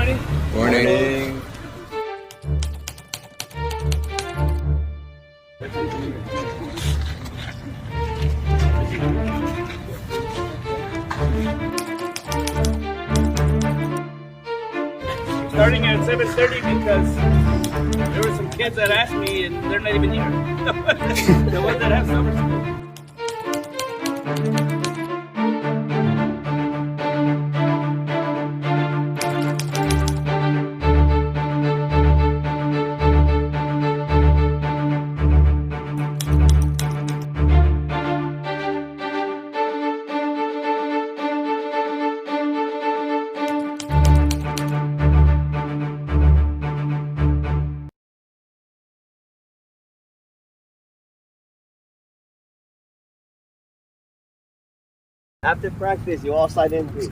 everybody. Morning. Starting at 7:30 because there were some kids that asked me and they're not even here. The ones that have summer school. After practice, you all sign in, please.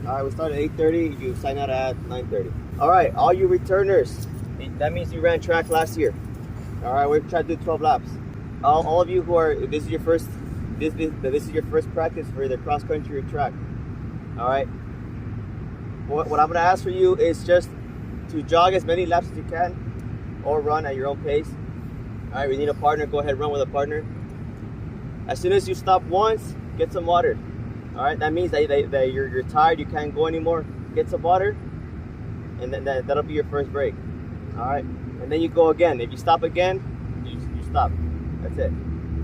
All right, we start at 8:30. You sign out at 9:30. All right, all you returners. That means you ran track last year. All right, we're trying to do 12 laps. All of you who are this is your first practice for either cross country or track. All right. What I'm gonna ask for you is just to jog as many laps as you can, or run at your own pace. All right, we need a partner. Go ahead, run with a partner. As soon as you stop once, get some water. All right, that means that you're tired, you can't go anymore. Get some water, and then that'll be your first break. All right, and then you go again. If you stop again, you stop. That's it.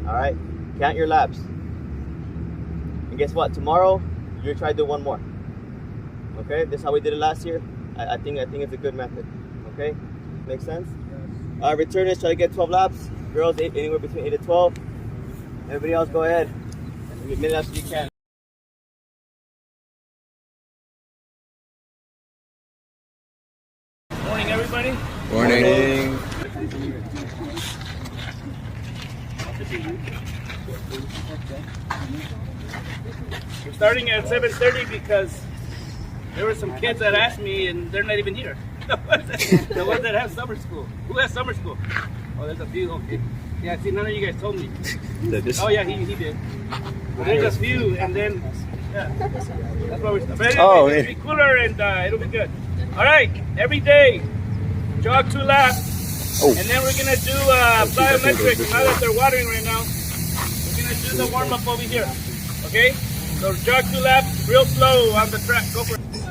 All right, count your laps. And guess what? Tomorrow, you're trying to do one more. Okay, this is how we did it last year. I think it's a good method. Okay, makes sense. Returners, try to get 12 laps. Girls, anywhere between 8 to 12. Everybody else, go ahead. As many laps as you can. Morning, everybody. Morning. We're starting at 7:30 because there were some kids that asked me and they're not even here. The ones that have summer school. Who has summer school? Oh, there's a few. Okay. Yeah, see, none of you guys told me. Oh, yeah, he did. Well, there's a few, and then, yeah. That's why we're starting. But anyway, it'll be cooler and it'll be good. All right, every day, jog 2 laps, and then we're going to do plyometrics. Now that they're watering right now, we're going to do the warm-up over here. Okay? So jog 2 laps, real slow on the track. Go for it. This is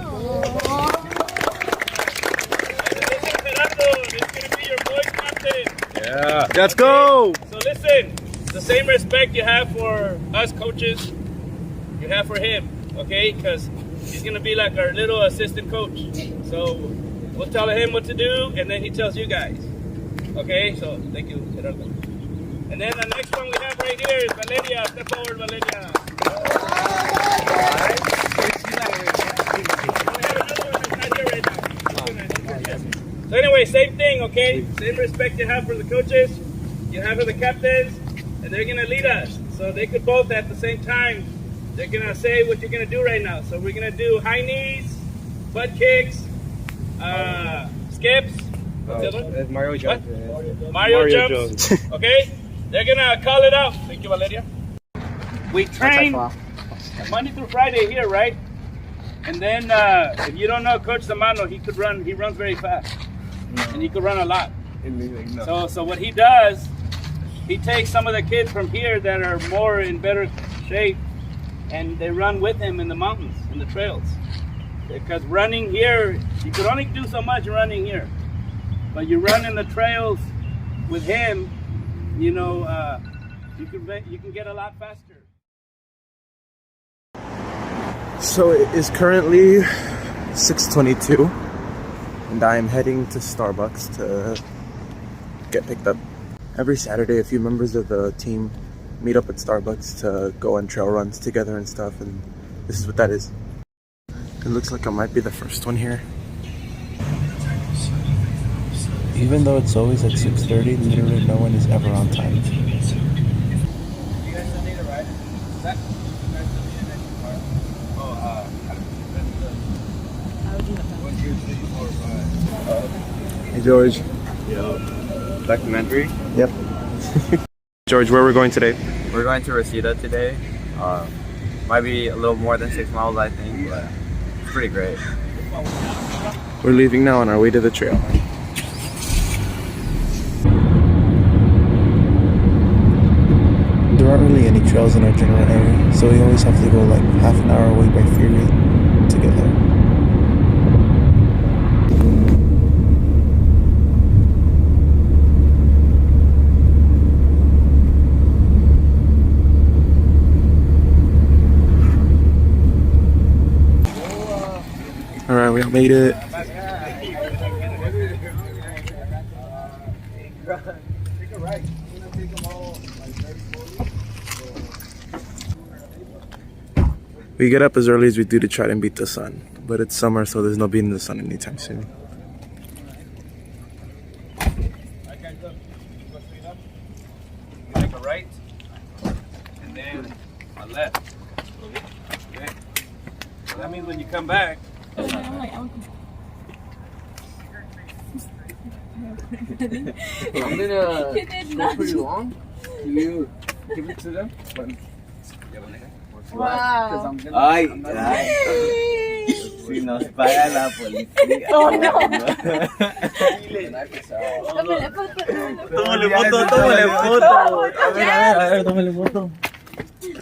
going to be your boy captain. Yeah. Let's go. So listen, the same respect you have for us coaches, you have for him, okay? Because he's going to be like our little assistant coach. So we'll tell him what to do, and then he tells you guys. Okay, so thank you, Gerardo. And then the next one we have right here is Valeria. Step forward, Valeria. So anyway, same thing, okay? Same respect you have for the coaches, you have for the captains, and they're going to lead us. So they could both at the same time, they're going to say what you're going to do right now. So we're going to do high knees, butt kicks, skips. Mario Jones. Mario jumps. Okay? They're going to call it out. Thank you, Valeria. We train Monday through Friday here, right? And then if you don't know Coach Zamano, he runs very fast. And he could run a lot. So what he does, he takes some of the kids from here that are more in better shape, and they run with him in the mountains, in the trails. Because running here, you could only do so much running here. But you run in the trails with him, you know, you can get a lot faster. So it is currently 6:22, and I am heading to Starbucks to get picked up. Every Saturday, a few members of the team meet up at Starbucks to go on trail runs together and stuff, and this is what that is. It looks like I might be the first one here. Even though it's always at 6:30, literally no one is ever on time. You guys still need a ride? Is that? You guys still need an extra car? Oh, how do you have 1, 2, 3, 4, 5. Hey George. Yo. Documentary? Yep. George, where we're going today? We're going to Reseda today. Might be a little more than 6 miles, I think, but it's pretty great. We're leaving now on our way to the trail. There aren't really any trails in our general area, so we always have to go like half an hour away by ferry to get there. Alright, we made it. We get up as early as we do to try and beat the sun, but it's summer, so there's no beating the sun anytime soon. Take a right, and then a left. Okay? So that means when you come back, I'm gonna go pretty long. Can you give it to them? Wow. Ay, si nos para la policía. Oh no. Tómale foto.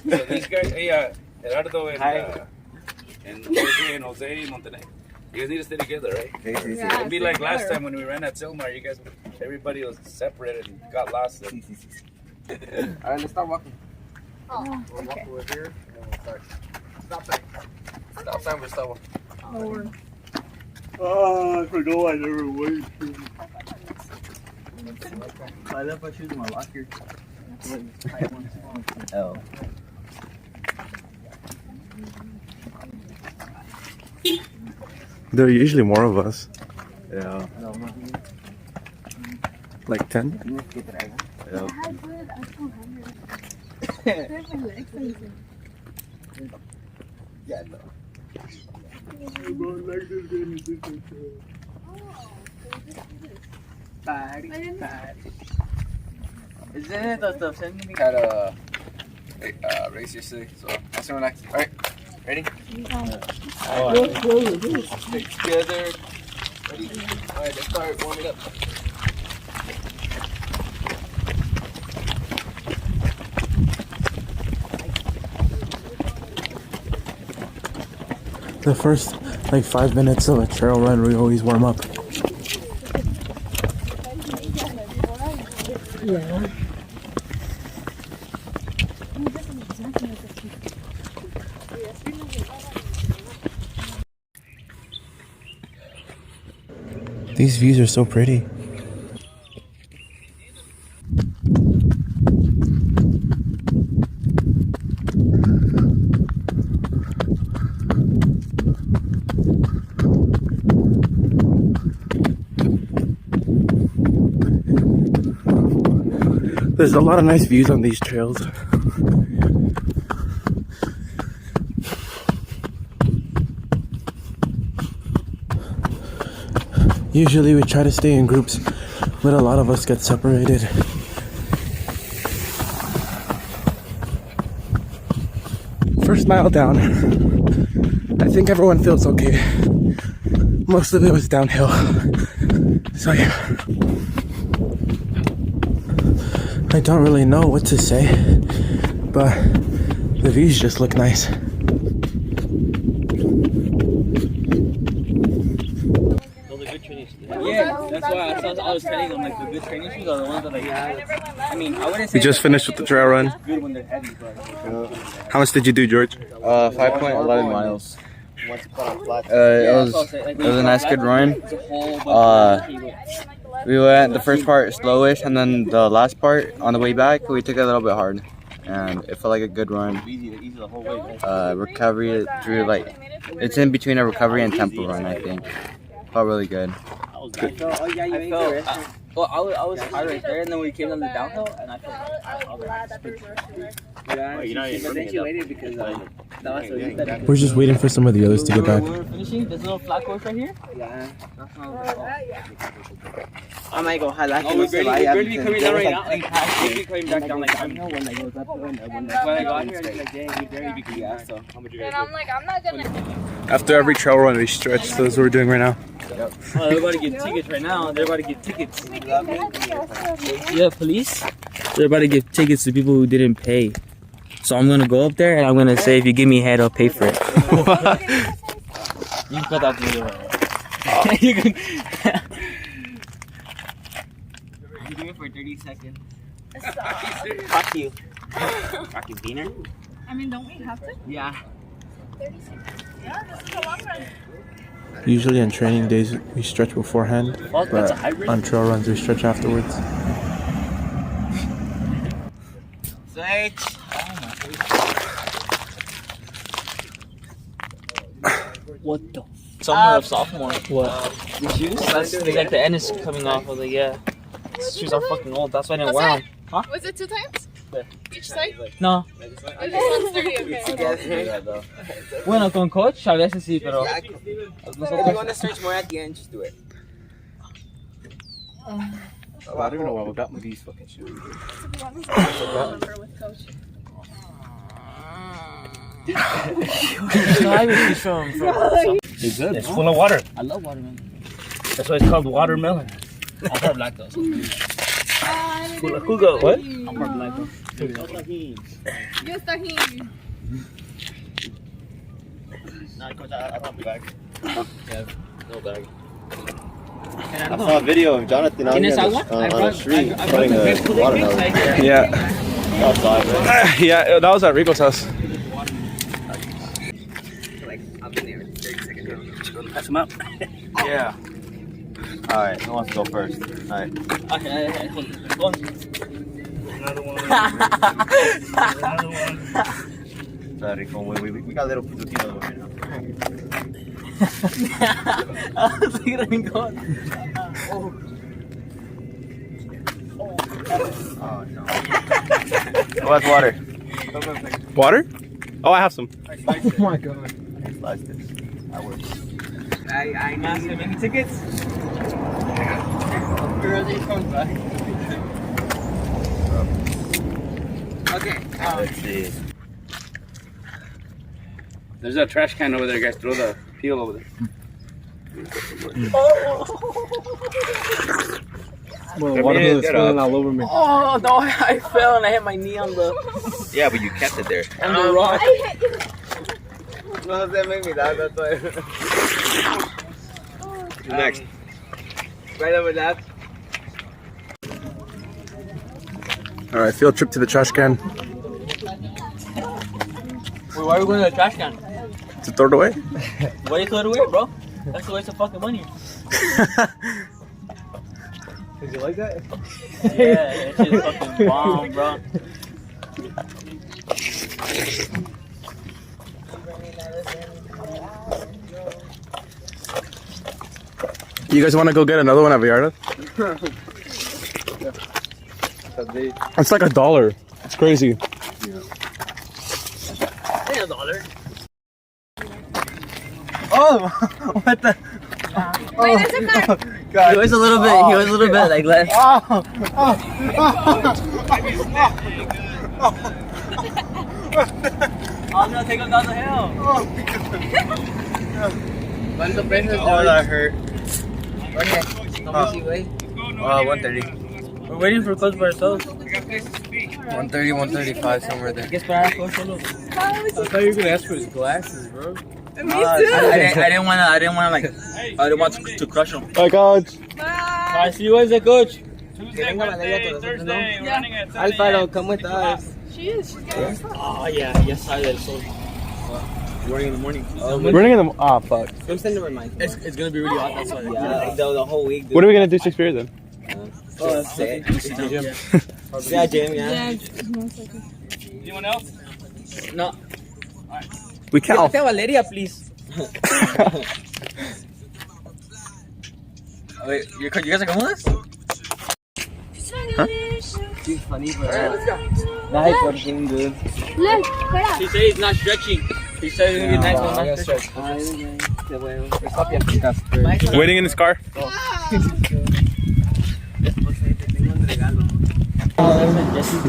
so these guys, hey, Gerardo and Jose and Montenegro. You guys need to stay together, right? Yeah, It'd be like last time when we ran at Silmar. You guys, everybody was separated and got lost. Alright, let's start walking. Oh, We'll walk okay. over here and we'll start. Stop sign. Stop sign, we're stop walking. Oh, I forgot I never waited. I left my shoes in my locker. Oh. There are usually more of us. Yeah. Like 10? Yeah. Yeah, no. Isn't it the same? Had a race yesterday, so that's what next. Alright, ready? Stick together. Ready? Alright, let's start warming up. The first like 5 minutes of a trail run, we always warm up. These views are so pretty. There's a lot of nice views on these trails. Usually we try to stay in groups, but a lot of us get separated. First mile down, I think everyone feels okay. Most of it was downhill. So yeah. I don't really know what to say, but the views just look nice. Yeah, that's why I was telling them like the good training shoes are the ones that I mean, I wouldn't say We just finished with the trail run. good when they're heavy, but How much did you do, George? 5.11 miles. once you put on flat. It was a nice good run. We went the first part slowish, and then the last part on the way back we took it a little bit hard, and it felt like a good run. Easy the whole way. Recovery through like it's in between a recovery and tempo run. I think felt really good. I was high right there, and then we came down the downhill, and I felt yeah, but then she waited because We're just waiting for some of the others to get back. we were finishing this little flat course right here. Yeah, that's not I might go highlight. Oh, we're barely coming down right now. Like, we're coming back down like I'm. When I goes up, when I got here, I was like, dang, we barely became so. How much you guys? And I'm like, I'm not gonna. After every trail run, we stretch. So that's what we're doing right now. Oh, they're about to give tickets right now. They're about to give tickets. Yeah, police. They're about to give tickets to people who didn't pay. So I'm gonna go up there and I'm gonna say, if you give me head, I'll pay for it. You can cut that video right now. You can. You do it for 30 seconds. Fuck you. Fuck you, Beaner. I mean, don't we have to? Yeah. 30 seconds. Yeah, this is a long run. Usually on training days we stretch beforehand, Fuck, that's a but hybrid. on trail runs we stretch afterwards. Switch. What the? Summer of sophomore. What? The shoes? That's like the end is coming off. I was like, yeah. These shoes are fucking old. That's why I didn't wear them. Huh? Was it 2 times? Each side? No. Oh, this one's 30, okay. Bueno, con coach a veces sí, pero. If you want to stretch more at the end, just do it. I don't even know why we got me these fucking shoes. With coach. It's full of water. I love watermelon. That's why it's called watermelon. I'm part black though. So. Who go? What? I'm part black though. Yes, tahini. Nah, coach, I'll help you back. Yeah, no bag. I saw a video of Jonathan on the street putting a watermelon. Yeah. Outside, right? Yeah, that was at Rico's house. I've been there 30 seconds. Pass them out. Yeah. Alright, who wants to go first? Alright. Okay. Another one. Sorry, Rico, we got a little Filipino right now. I was thinking going. Oh no. Who has water? Water? Oh, I have some. Oh my god. Slice this. That works. I asked him any tickets. Okay. Let's see. There's a trash can over there, guys. Throw the peel over there. Well, watermelon spilling all over me. Oh no! I fell and I hit my knee on the Yeah, but you kept it there. rock. No, that made me laugh, that's why. Next. Right over that. Alright, field trip to the trash can. Wait, why are we going to the trash can? To throw it away? Why you throw it away, bro? That's a waste of fucking money. Did you like that? Yeah, that shit's fucking bomb, bro. You guys want to go get another one at Vallarta? It's like $1. It's crazy. $1. Oh! What the? Wait, there's a car. God. He was a little bit like less. I'm gonna take him down the hill. Oh, that hurt. 130. We're waiting for Coach by ourselves. 130, 135, somewhere there. Guess para Coach solo. I thought you were gonna ask for his glasses, bro. I didn't want to crush him. Bye, coach. I see you guys at Coach. Tuesday, Wednesday, Thursday, Yeah. running at 7 a.m. come with us. She is. She's getting Oh yeah, yes I did. So Running in the morning. Running in the... Ah, fuck. Come send over mine. it's gonna be really hot. That's why. Yeah, the whole week. Dude. What are we going to do 6 periods then? Oh, that's it. Yeah. Yeah, Jim, yeah. Anyone else? No. We can't. Valeria, please. Wait, you guys are going with us? She's funny, but... Nice working, dude. Look, He said he's not stretching. He said he's gonna be nice, but not stretching. Waiting in his car. Oh, that's Jesse's.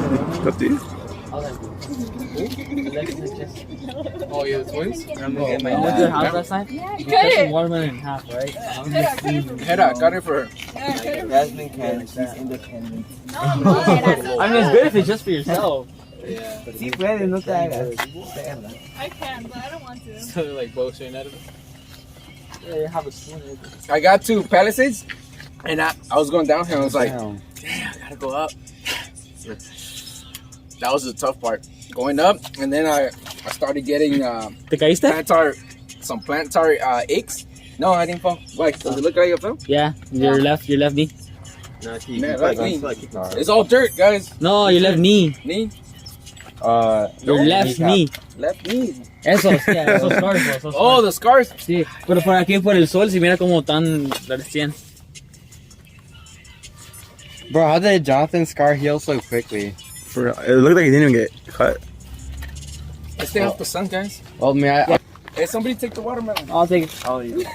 Up to you. I was like, who? Alexis is Jesse. Oh, you're the twins? I went to the house last night. Yeah, You cut cut some it. watermelon in half, right? Head out, got it for her. Jasmine can. She's independent. No, no. I mean, it's good if it's just for yourself. Sí puede, no te hagas. I can, but I don't want to. So like both straight out of it. Yeah, you have a spoon. I got to Palisades, and I was going downhill. I was like, damn, I gotta go up. That was the tough part. Going up, and then I started getting ¿Te caíste? some plantar aches. No, I didn't fall. Why? Does it look like I fell? Yeah, your left knee. No, Man, left knee. It's all dirt, guys. No, your left knee. Knee? Your left knee. Left knee. Esos, yeah, esos scars, bro. Esos Oh, the scars. sí. Pero por aquí, por el sol, si mira como tan recién. Bro, how did Jonathan's scar heal so quickly? For it looked like he didn't even get cut. Let's stay off the sun, guys. Well, I Hey, somebody take the watermelon. I'll take it. I'll eat it.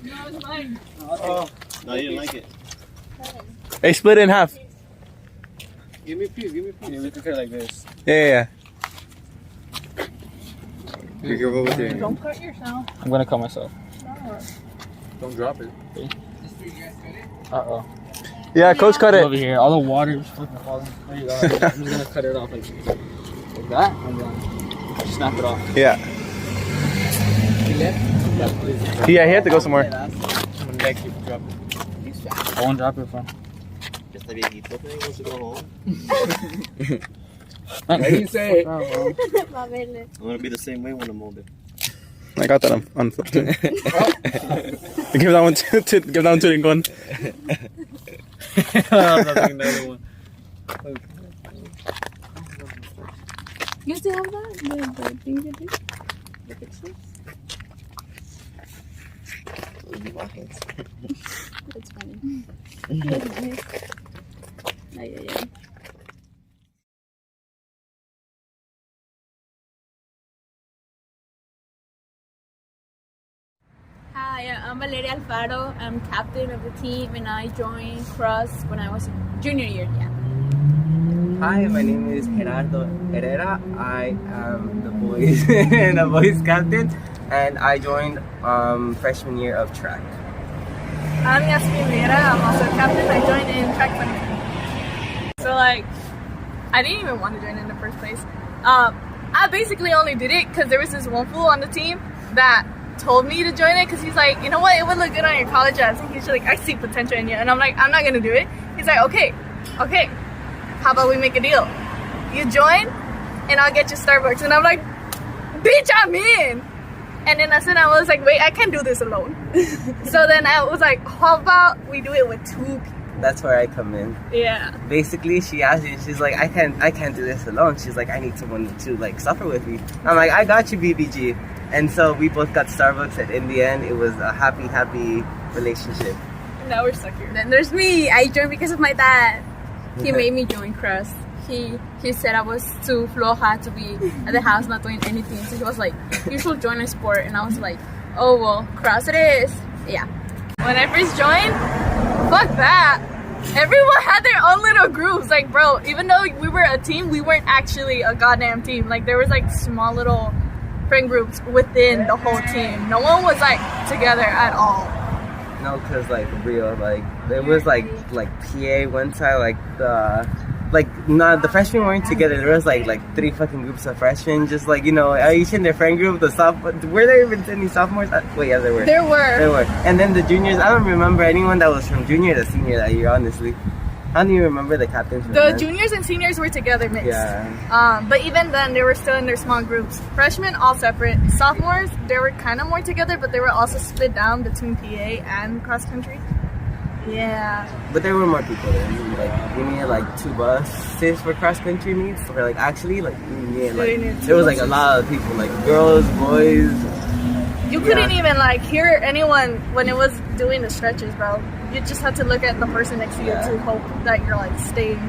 No, it's mine. No, you didn't like it. Hey, split it in half. Give me a piece, give me a piece. You look at her like this. Yeah. Be careful with your Don't cut yourself. I'm gonna cut myself. Don't drop it. Uh-oh. Yeah, coach cut Over it. here, all the water is fucking falling. There you go. I'm just gonna cut it off like that, and then snap it off. Yeah. Yeah, he had to go somewhere. I won't drop it, fam. Just the viejito thing wants to go home. What do you say? I'm gonna be the same way when I'm older. I got that on flip too. Give that one to Rincon. Another one. You still have that? The thing you did? The pictures? That's funny. Ay, ay, ay. Hi, I'm Valeria Alfaro. I'm captain of the team and I joined Cross when I was junior year. Yeah. Hi, my name is Gerardo Herrera. I am the boys captain, and I joined freshman year of track. I'm Yasmin Vera. I'm also captain. I joined in track 2020. So like, I didn't even want to join in the first place. I basically only did it because there was this one fool on the team that told me to join it because he's like, you know what, it would look good on your college ads. And he's like, I see potential in you. And I'm like, I'm not gonna do it. He's like, okay, how about we make a deal? You join and I'll get you Starbucks. And I'm like, bitch, I'm in. And then I was like, wait, I can't do this alone. So then I was like, how about we do it with 2 people? That's where I come in. Yeah. Basically, she asked me, she's like, I can't do this alone. She's like, I need someone to like suffer with me. I'm like, I got you, BBG. And so we both got Starbucks, and in the end, it was a happy relationship. Now we're stuck here. Then there's me. I joined because of my dad. He made me join Cross. He said I was too floja to be at the house not doing anything. So he was like, you should join a sport. And I was like, oh well, Cross it is. Yeah. When I first joined, fuck that. Everyone had their own little groups. Like, bro, even though we were a team, we weren't actually a goddamn team. Like, there was like small little friend groups within the whole team. No one was like together at all. No, cause like real, like there was like PA one side, the freshmen weren't together. There was like 3 fucking groups of freshmen, just like, you know, each in their friend group. The were there even any sophomores? Wait, yeah, there were. There were. And then the juniors. I don't remember anyone that was from junior to senior that year, honestly. I don't even remember the captains. The juniors and seniors were together mixed. Yeah. But even then, they were still in their small groups. Freshmen, all separate. Sophomores, they were kind of more together, but they were also split down between PA and cross country. Yeah. But there were more people there. Like, we needed like 2 buses for cross country meets. So like actually, like we needed like there was like a lot of people, like girls, boys. You couldn't even like hear anyone when it was doing the stretches, bro. You just had to look at the person next to you to hope that you're like staying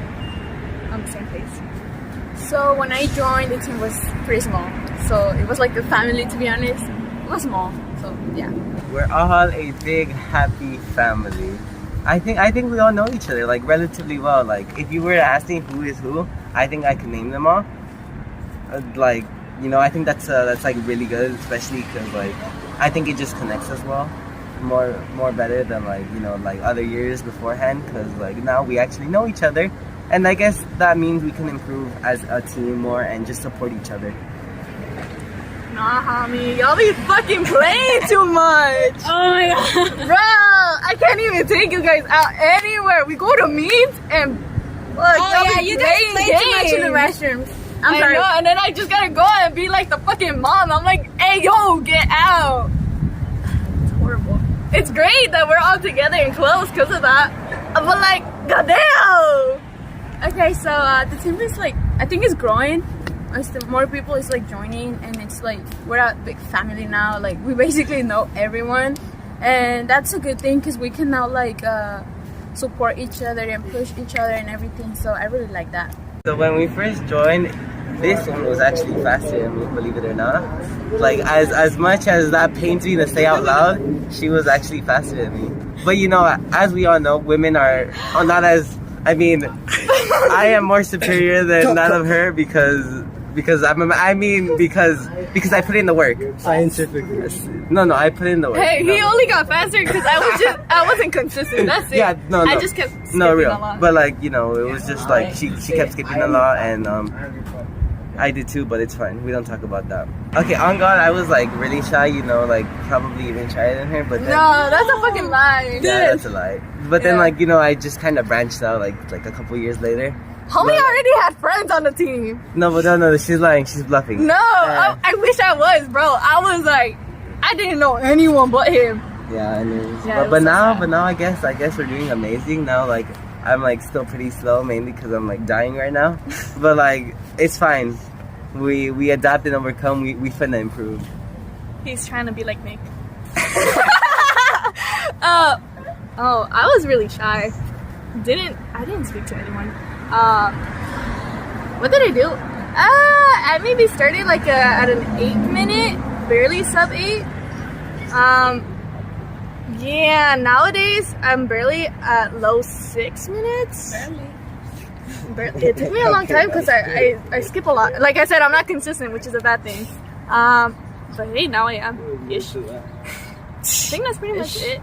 on the same pace. So when I joined, the team was pretty small. So it was like a family, to be honest. It was small, so yeah. We're all a big happy family. I think we all know each other like relatively well. Like if you were to ask me who is who, I think I can name them all. Like you know, I think that's like really good, especially because like I think it just connects us well, more better than like, you know, like other years beforehand, because like now we actually know each other, and I guess that means we can improve as a team more and just support each other. Nah, homie, y'all be fucking playing too much. Oh my god, bro, I can't even take you guys out anywhere. We go to meets and you guys play too much in the restrooms. I know, and then I just gotta go and be like the fucking mom. I'm like, hey, yo, get out. It's horrible. It's great that we're all together and close because of that. But like, goddamn. Okay, so the team is like, I think it's growing. As the more people is like joining, and it's like we're a big family now. Like we basically know everyone, and that's a good thing because we can now like support each other and push each other and everything. So I really like that. So when we first joined, this one was actually faster than me, believe it or not. Like as much as that pains me to say out loud, she was actually faster than me. But you know, as we all know, women are not as, I mean, I am more superior than none of her because I put in the work. Scientifically. No, I put in the work. Hey, he only got faster because I wasn't consistent. That's it. Yeah, no. I just kept skipping no, real. a lot. But like, you know, it was just like she kept skipping a lot, and I did too. But it's fine. We don't talk about that. Okay, on God, I was like really shy. You know, like probably even shyer than her. But then, no, that's a fucking lie. Yeah, that's a lie. But then like, you know, I just kind of branched out like a couple years later. Homie already had friends on the team. No, but no, she's lying. She's bluffing. No, I wish I was, bro. I was like, I didn't know anyone but him. Yeah, I knew. Yeah, but now I guess we're doing amazing now. Like I'm like still pretty slow, mainly because I'm like dying right now. But like it's fine. We adapt and overcome. We finna improve. He's trying to be like me. I was really shy. I didn't speak to anyone. What did I do? I maybe started like at an 8-minute, barely sub 8. Yeah, nowadays I'm barely at low 6 minutes. Barely. It took me a long time because I skip a lot. Like I said, I'm not consistent, which is a bad thing. But hey, now I am. Ish. I think that's pretty much it.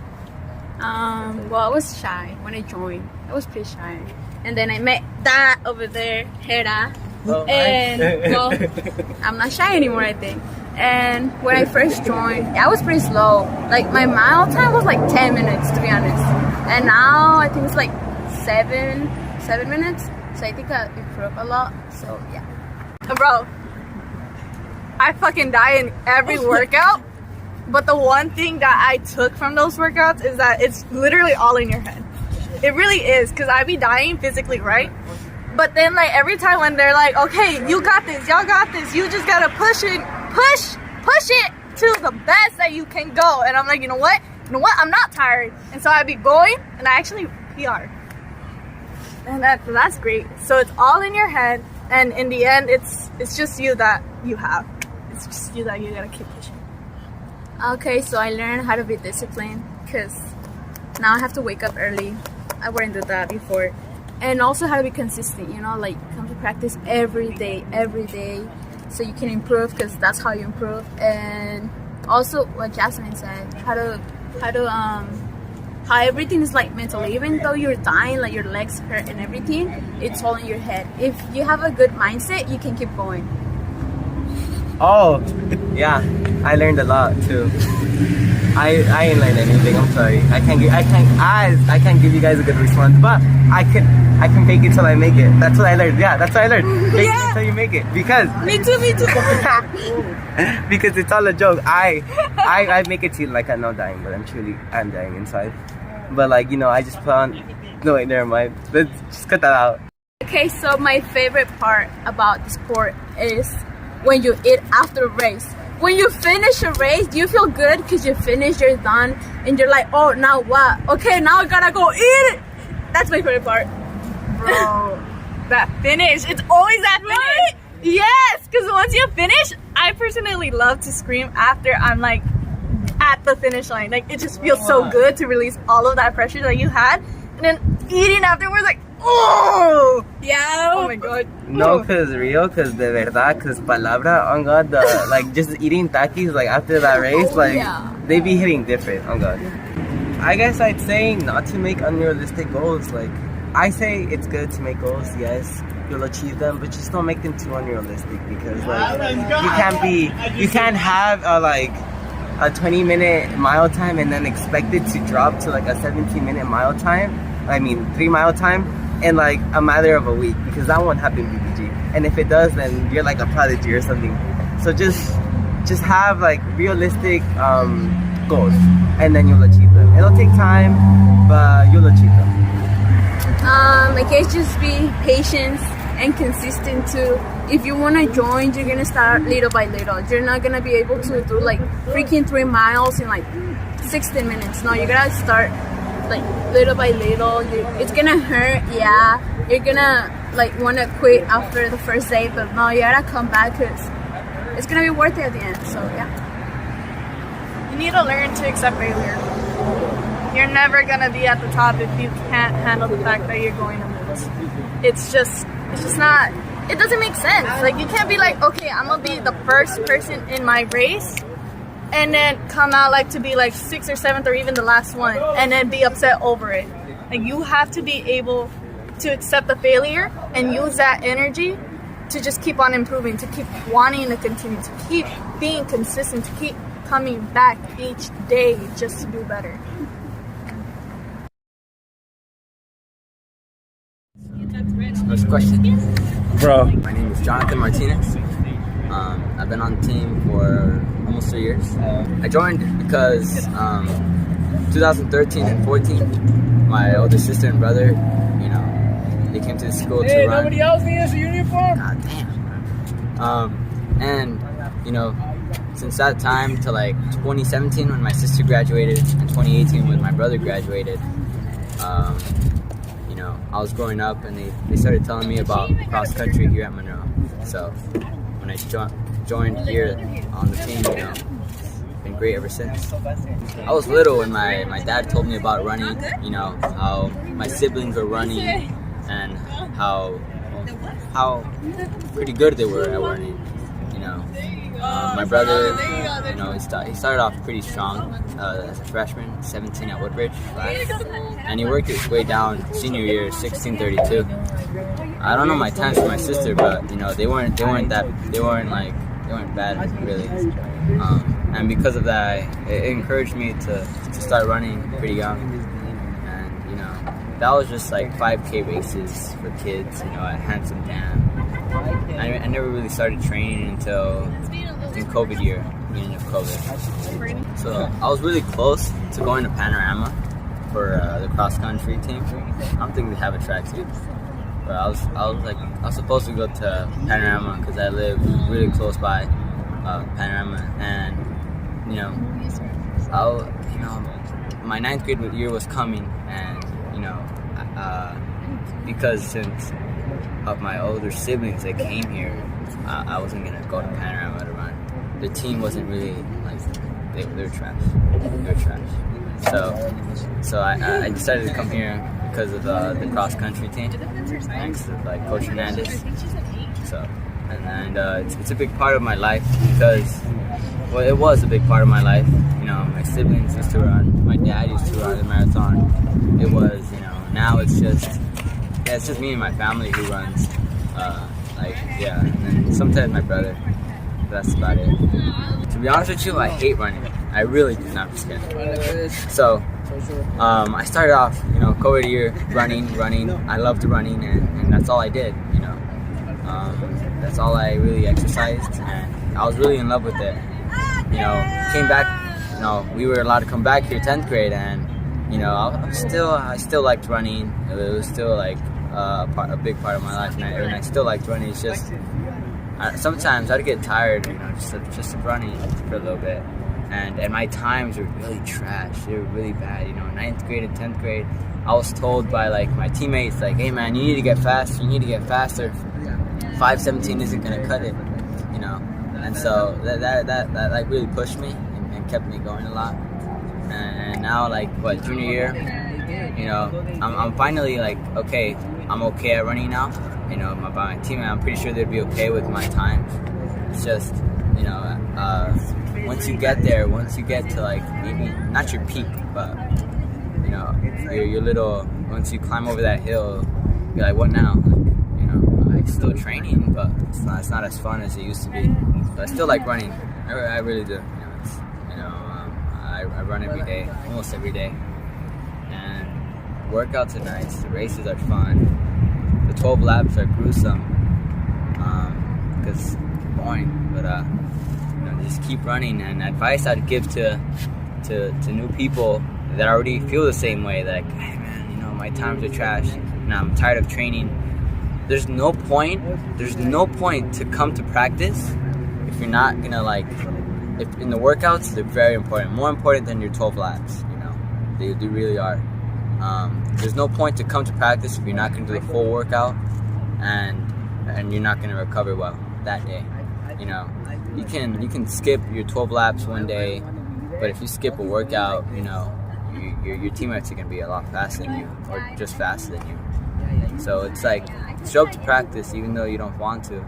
Well, I was shy when I joined. I was pretty shy. And then I met that over there, Hera. And well, I'm not shy anymore, I think. And when I first joined, I was pretty slow. Like my mile time was like 10 minutes, to be honest. And now I think it's like 7 minutes. So I think I improved a lot. So yeah. Bro, I fucking die in every workout. But the one thing that I took from those workouts is that it's literally all in your head. It really is, because I be dying physically, right? But then like every time when they're like, okay, you got this, y'all got this, you just gotta push it to the best that you can go. And I'm like, you know what, I'm not tired. And so I be going and I actually PR. And that's great. So it's all in your head, and in the end it's just you that you have. It's just you that you gotta keep pushing. Okay, so I learned how to be disciplined because now I have to wake up early. I wouldn't do that before. And also how to be consistent, you know, like come to practice every day, so you can improve, because that's how you improve. And also what Jasmine said, how everything is like mental. Even though you're dying, like your legs hurt and everything, it's all in your head. If you have a good mindset, you can keep going. Oh, yeah, I learned a lot too. I ain't learned anything. I'm sorry. I can't give you guys a good response, but I can fake it till I make it. That's what I learned. Yeah, that's what I learned. Fake it till you make it. Because Me too. because it's all a joke. I make it seem like I'm not dying, but I'm dying inside. But like, you know, I just put on. No wait, never mind. Let's just cut that out. Okay, so my favorite part about the sport is when you eat after a race. When you finish a race, do you feel good because you finished, you're done, and you're like, oh, now what? Okay, now I gotta go eat it. That's my favorite part. Bro, that finish. It's always that finish. Right? Yes, because once you finish, I personally love to scream after I'm like at the finish line. Like it just feels so good to release all of that pressure that you had. And then eating afterwards, like, Oh! Yeah. Oh my god. No, cause real, cause de verdad, cause palabra, on God, like just eating takis like after that race, like they be hitting different, on God. I guess I'd say not to make unrealistic goals. Like I say it's good to make goals, yes, you'll achieve them, but just don't make them too unrealistic because like you can't have a 20-minute mile time and then expect it to drop to like a 17-minute mile time. I mean 3-mile time in like a matter of a week, because that won't happen, BBG. And if it does, then you're like a prodigy or something. So just have like realistic goals, and then you'll achieve them. It'll take time, but you'll achieve them. I guess just be patient and consistent too. If you want to join, you're gonna start little by little. You're not gonna be able to do like freaking 3 miles in like 60 minutes. No, you gotta start like little by little. It's gonna hurt, yeah. You're gonna like want to quit after the first day, but no, you gotta come back because it's gonna be worth it at the end. So yeah. You need to learn to accept failure. You're never gonna be at the top if you can't handle the fact that you're going to lose. It's just not, it doesn't make sense. Like you can't be like, okay, I'm gonna be the first person in my race and then come out like to be like 6th or 7th or even the last one and then be upset over it. Like you have to be able to accept the failure and use that energy to just keep on improving, to keep wanting to continue, to keep being consistent, to keep coming back each day just to do better. First question. Bro. My name is Jonathan Martinez. I've been on the team for almost 3 years. I joined because 2013 and 14, my older sister and brother, you know, they came to the school to run. Nobody else needs a uniform? God damn. And, you know, since that time to like 2017 when my sister graduated and 2018 when my brother graduated, you know, I was growing up and they started telling me about cross country here at Monroe. So when I joined here on the team, you know, it's been great ever since. I was little when my dad told me about running, you know, how my siblings were running and how pretty good they were at running, you know. My brother, you know, he started off pretty strong as a freshman, 17 at Woodbridge, and he worked his way down senior year, 16:32. I don't know my times for my sister, but you know, they weren't bad really, and because of that, it encouraged me to start running pretty young, and you know, that was just like 5K races for kids, you know, at Handsome Dam. I never really started training until in COVID year, beginning of COVID. So I was really close to going to Panorama for the cross country team. I don't think they have a track team, but I was supposed to go to Panorama because I live really close by Panorama, and you know, my 9th grade year was coming, and you know, because since of my older siblings that came here, I wasn't gonna go to Panorama to run. The team wasn't really like they were trash. They were trash. So I decided to come here because of the cross country team, thanks to like Coach Hernandez. So and it's a big part of my life because, well, it was a big part of my life. You know, my siblings used to run, my dad used to run the marathon. It was, you know, now it's just me and my family who runs. And then sometimes my brother. That's about it. To be honest with you, I hate running. I really do. Not just kidding. So, I started off, you know, COVID year running. I loved running, and that's all I did. You know, that's all I really exercised, and I was really in love with it. You know, came back. You know, we were allowed to come back here 10th grade, and you know, I still liked running. It was still like a big part of my life, and I still liked running. It's just sometimes I'd get tired, you know, just of running for a little bit, and my times were really trash. They were really bad, you know. 9th grade and 10th grade, I was told by like my teammates, like, hey man, you need to get faster. You need to get faster. 5:17 isn't gonna cut it, you know. And so that like really pushed me and kept me going a lot. And now, like, junior year, you know, I'm finally like, okay, I'm okay at running now. You know, by my team, I'm pretty sure they'd be okay with my times. It's just, you know, once you get there, once you get to like maybe not your peak, but you know, your little, once you climb over that hill, you're like, what now? Like, you know, like still training, but it's not as fun as it used to be. But I still like running. I really do. I run every day, almost every day, and workouts are nice. The races are fun. The 12 laps are gruesome because it's boring. But you know, just keep running. And advice I'd give to new people that already feel the same way, like, hey man, you know, my times are trash, and I'm tired of training. There's no point to come to practice if you're not gonna like. If in the workouts, they're very important, more important than your 12 laps. You know, they really are. There's no point to come to practice if you're not going to do the full workout, and you're not going to recover well that day. You know, you can skip your 12 laps one day, but if you skip a workout, you know, your teammates are going to be a lot faster than you, or just faster than you. So it's like, show up to practice even though you don't want to.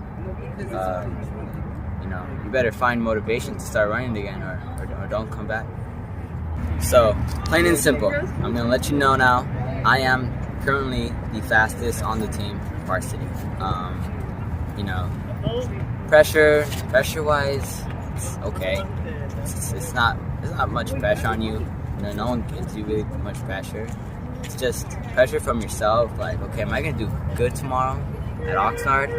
You know, you better find motivation to start running again, or don't come back. So, plain and simple, I'm gonna let you know now, I am currently the fastest on the team, varsity. You know, pressure-wise, it's okay. It's not much pressure on you. You know, no one gives you really much pressure. It's just pressure from yourself. Like, okay, am I gonna do good tomorrow at Oxnard?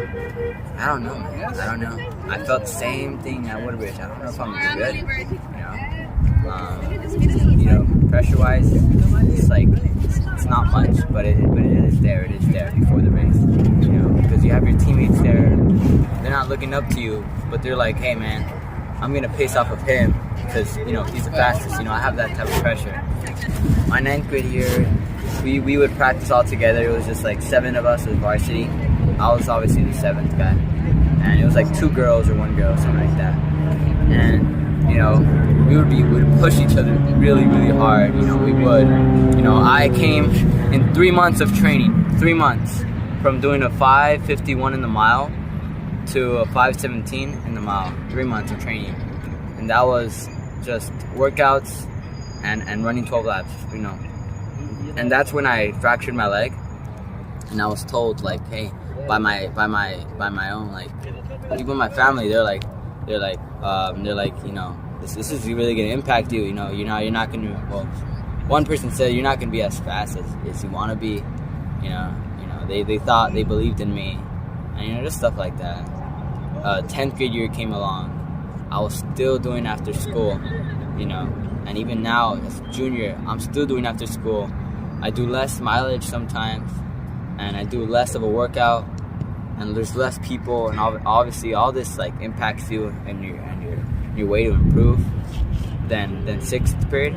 I don't know, man. I don't know. I felt the same thing at Woodbridge. I don't know if I'm gonna do good. You know, pressure-wise, it's like it's not much, but it is there. It is there before the race. You know, because you have your teammates there. They're not looking up to you, but they're like, hey, man, I'm gonna pace off of him because you know he's the fastest. You know, I have that type of pressure. My 9th grade year, we would practice all together. It was just like 7 of us as varsity. I was obviously the 7th guy, and it was like 2 girls or 1 girl, something like that. And you know, we would push each other really, really hard. You know, we would. You know, I came in 3 months of training. 3 months from doing a 5:51 in the mile to a 5:17 in the mile. 3 months of training, and that was just workouts and running 12 laps. You know, and that's when I fractured my leg, and I was told like, hey, by my own, like, even my family, they're like, you know, this is really gonna impact you. You know, you're not gonna. Well, one person said you're not gonna be as fast as you want to be. You know, they thought, they believed in me, and you know, just stuff like that. 10th grade year came along. I was still doing after school. You know, and even now as a junior, I'm still doing after school. I do less mileage sometimes, and I do less of a workout, and there's less people, and obviously all this like impacts you and your way to improve than 6th period.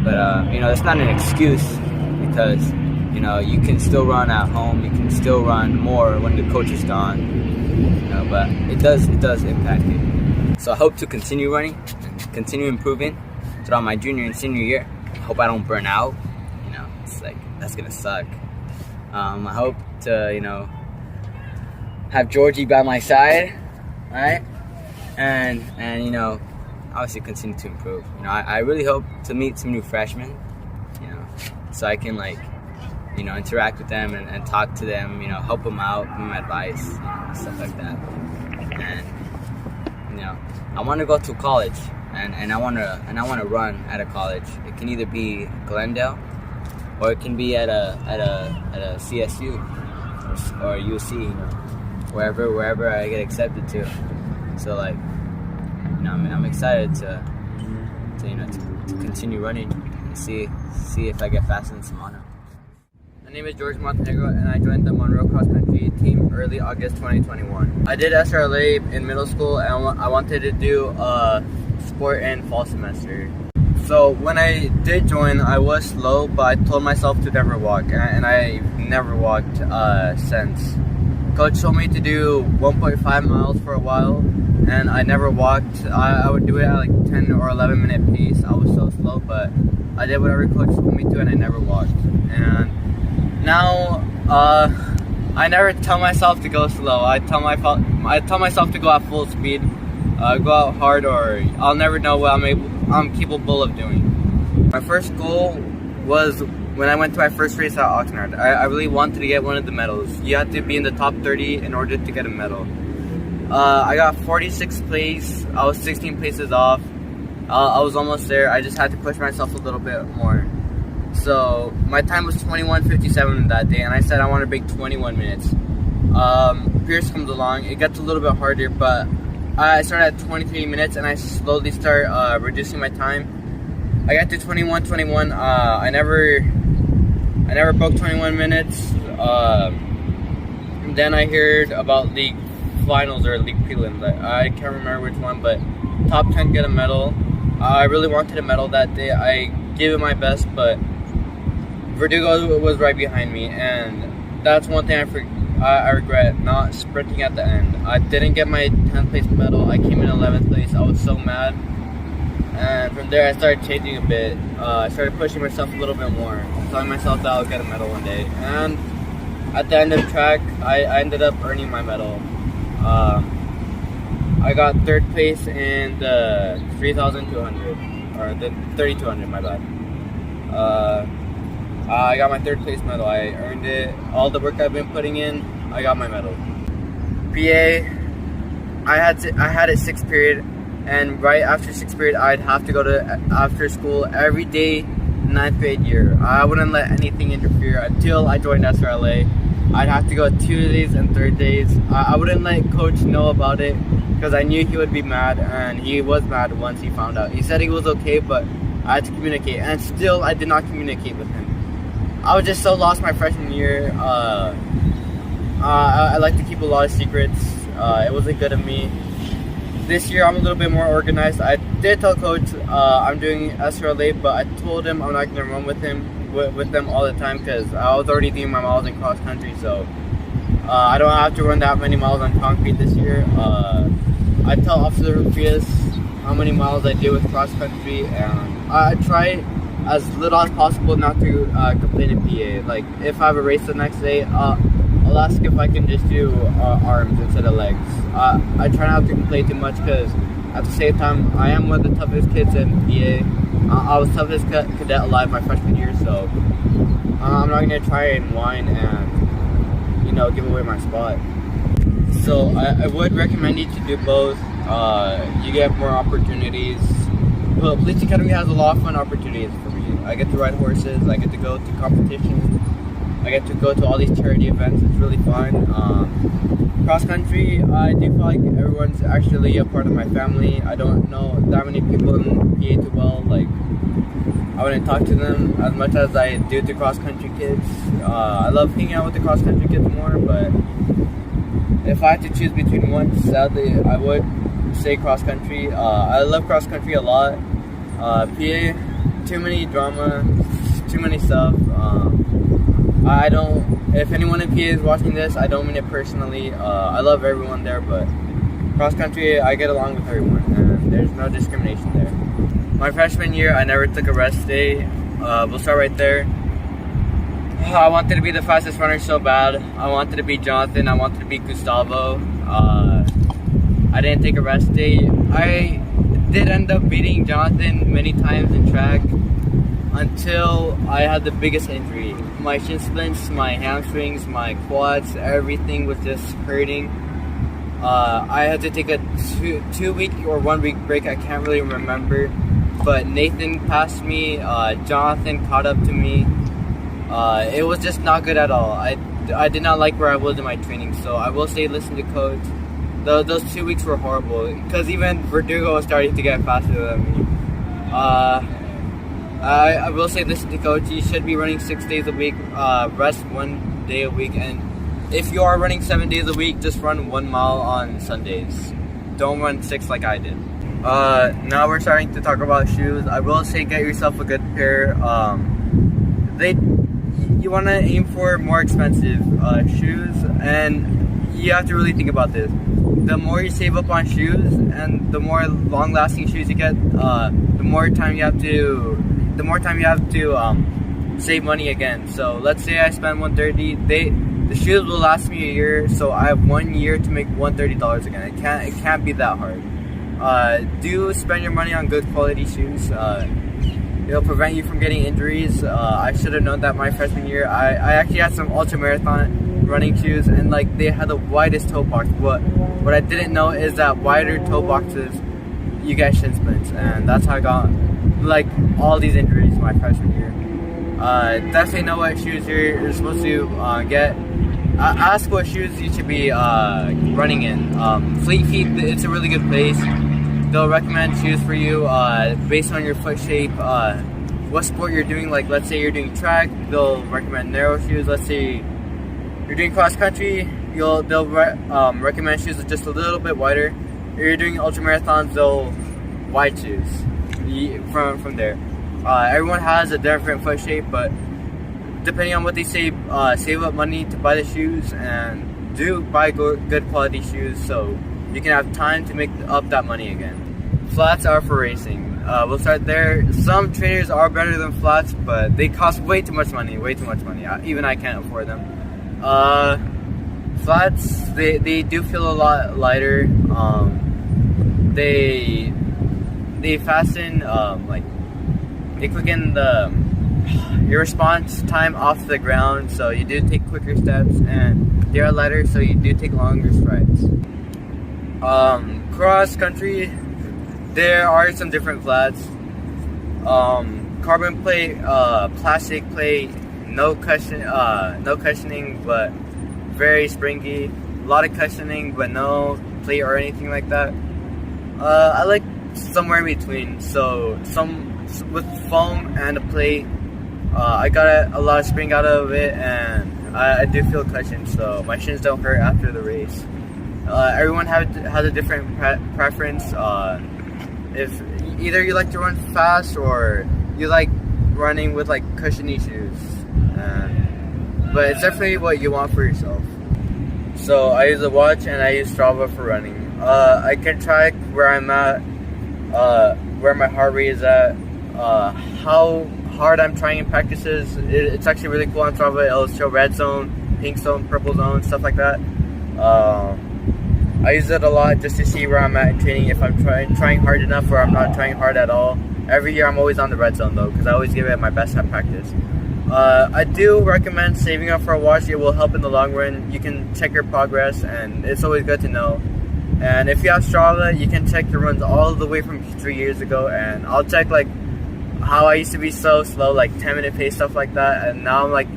But you know, it's not an excuse, because you know, you can still run at home, you can still run more when the coach is gone. You know, but it does impact you. So I hope to continue running and continue improving throughout my junior and senior year. I hope I don't burn out. You know, it's like, that's gonna suck. I hope to, you know, have Georgie by my side, right? And you know, obviously continue to improve. You know, I really hope to meet some new freshmen, you know, so I can, like, you know, interact with them and talk to them, you know, help them out, give them advice, you know, stuff like that. And you know, I want to go to college, and I want to run at a college. It can either be Glendale, or it can be at a CSU or UC, you know, wherever I get accepted to. So, like, you know, I'm excited to you know, to continue running and see if I get faster than Samano. My name is George Montenegro, and I joined the Monroe cross country team early August 2021. I did SRLA in middle school, and I wanted to do sport in fall semester. So when I did join, I was slow, but I told myself to never walk, and I never walked since. Coach told me to do 1.5 miles for a while, and I never walked. I would do it at like 10 or 11 minute pace. I was so slow, but I did whatever coach told me to, and I never walked. And now I never tell myself to go slow. I tell myself to go at full speed, go out hard, or I'll never know what I'm capable of doing. My first goal was when I went to my first race at Oxnard. I really wanted to get one of the medals. You have to be in the top 30 in order to get a medal. I got 46th place. I was 16 places off. I was almost there. I just had to push myself a little bit more. So my time was 21:57 that day, and I said I want to break 21 minutes. Pierce comes along. It gets a little bit harder, but I started at 23 minutes, and I slowly start reducing my time. I got to 21:21. I never broke 21 minutes. Then I heard about league finals or league prelims. I can't remember which one, but top 10 get a medal. I really wanted a medal that day. I gave it my best, but Verdugo was right behind me, and that's one thing I regret, not sprinting at the end. I didn't get my 10th place medal. I came in 11th place. I was so mad, and from there I started changing a bit. I started pushing myself a little bit more, telling myself that I'll get a medal one day, and at the end of the track I ended up earning my medal. I got 3rd place in the 3,200, or the 3,200, my bad. I got my 3rd place medal. I earned it. All the work I've been putting in, I got my medal. PA, I had it 6th period, and right after 6th period, I'd have to go to after school every day, 9th grade year. I wouldn't let anything interfere until I joined SRLA. I'd have to go Tuesdays and Thursdays. I wouldn't let coach know about it because I knew he would be mad, and he was mad once he found out. He said he was okay, but I had to communicate, and still I did not communicate with him. I was just so lost my freshman year. I like to keep a lot of secrets. It wasn't good of me. This year I'm a little bit more organized. I did tell coach I'm doing SRLA, but I told him I'm not going to run with them all the time because I was already doing my miles in cross country, so I don't have to run that many miles on concrete this year. I tell Officer Frias how many miles I do with cross country, and I try as little as possible not to complain in PA. Like if I have a race the next day, I'll ask if I can just do arms instead of legs. I try not to complain too much because at the same time I am one of the toughest kids in PA. I was toughest cadet alive my freshman year, so I'm not gonna try and whine and give away my spot. So I would recommend you to do both. You get more opportunities. Well, Police Academy has a lot of fun opportunities for me. I get to ride horses, I get to go to competitions, I get to go to all these charity events. It's really fun. Cross country, I do feel like everyone's actually a part of my family. I don't know that many people in PA too well. Like, I wouldn't talk to them as much as I do to cross country kids. I love hanging out with the cross country kids more, but if I had to choose between one, sadly, I would say cross country. I love cross country a lot. PA, too many drama, too many stuff. If anyone in PA is watching this, I don't mean it personally. I love everyone there, but cross country, I get along with everyone, and there's no discrimination there. My freshman year, I never took a rest day. We'll start right there. I wanted to be the fastest runner so bad. I wanted to be Jonathan. I wanted to be Gustavo. I didn't take a rest day. I did end up beating Jonathan many times in track until I had the biggest injury. My shin splints, my hamstrings, my quads, everything was just hurting. I had to take a 2 week or 1 week break. I can't really remember. But Nathan passed me. Jonathan caught up to me. It was just not good at all. I did not like where I was in my training. So I will say listen to coach. Those 2 weeks were horrible because even Verdugo was starting to get faster than me. I will say listen to coach. You should be running 6 days a week, rest 1 day a week, and if you are running 7 days a week, just run 1 mile on Sundays. Don't run 6 like I did. Now we're starting to talk about shoes. I will say get yourself a good pair. You want to aim for more expensive shoes, and you have to really think about this. The more you save up on shoes and the more long-lasting shoes you get, the more time you have to save money again. So let's say I spend $130, the shoes will last me a year, so I have 1 year to make $130 again. It can't be that hard. Do spend your money on good quality shoes. It'll prevent you from getting injuries. I should have known that my freshman year. I actually had some ultra marathon running shoes, and like they had the widest toe box. What I didn't know is that wider toe boxes, you get shin splints, and that's how I got like all these injuries my freshman year. Definitely know what shoes you're supposed to get. Ask what shoes you should be running in. Fleet Feet, it's a really good place. They'll recommend shoes for you based on your foot shape, what sport you're doing. Like let's say you're doing track, they'll recommend narrow shoes. Let's say you're doing cross country, they'll recommend shoes that's just a little bit wider. If you're doing ultra marathons, they'll wide shoes from there. Everyone has a different foot shape, but depending on what they say, save up money to buy the shoes and do buy good quality shoes so you can have time to make up that money again. Flats are for racing. We'll start there. Some trainers are better than flats, but they cost way too much money. Even I can't afford them. Flats, they do feel a lot lighter. They fasten, like they quicken your response time off the ground, so you do take quicker steps, and they are lighter, so you do take longer strides. Cross country, there are some different flats. Carbon plate, plastic plate, no cushioning, but very springy. A lot of cushioning, but no plate or anything like that. I like somewhere in between. So some with foam and a plate. I got a lot of spring out of it, and I do feel cushioned, so my shins don't hurt after the race. Everyone has a different preference. If either you like to run fast or you like running with like cushiony shoes, but it's definitely what you want for yourself. So I use a watch and I use Strava for running. I can track where I'm at, where my heart rate is at, how hard I'm trying in practices. It's actually really cool on Strava. It'll show red zone, pink zone, purple zone, stuff like that. I use it a lot just to see where I'm at in training, if I'm trying hard enough or I'm not trying hard at all. Every year I'm always on the red zone though, because I always give it my best at practice. I do recommend saving up for a watch. It will help in the long run. You can check your progress, and it's always good to know. And if you have Strava, you can check your runs all the way from 3 years ago, and I'll check like how I used to be so slow, like 10-minute pace, stuff like that, and now I'm like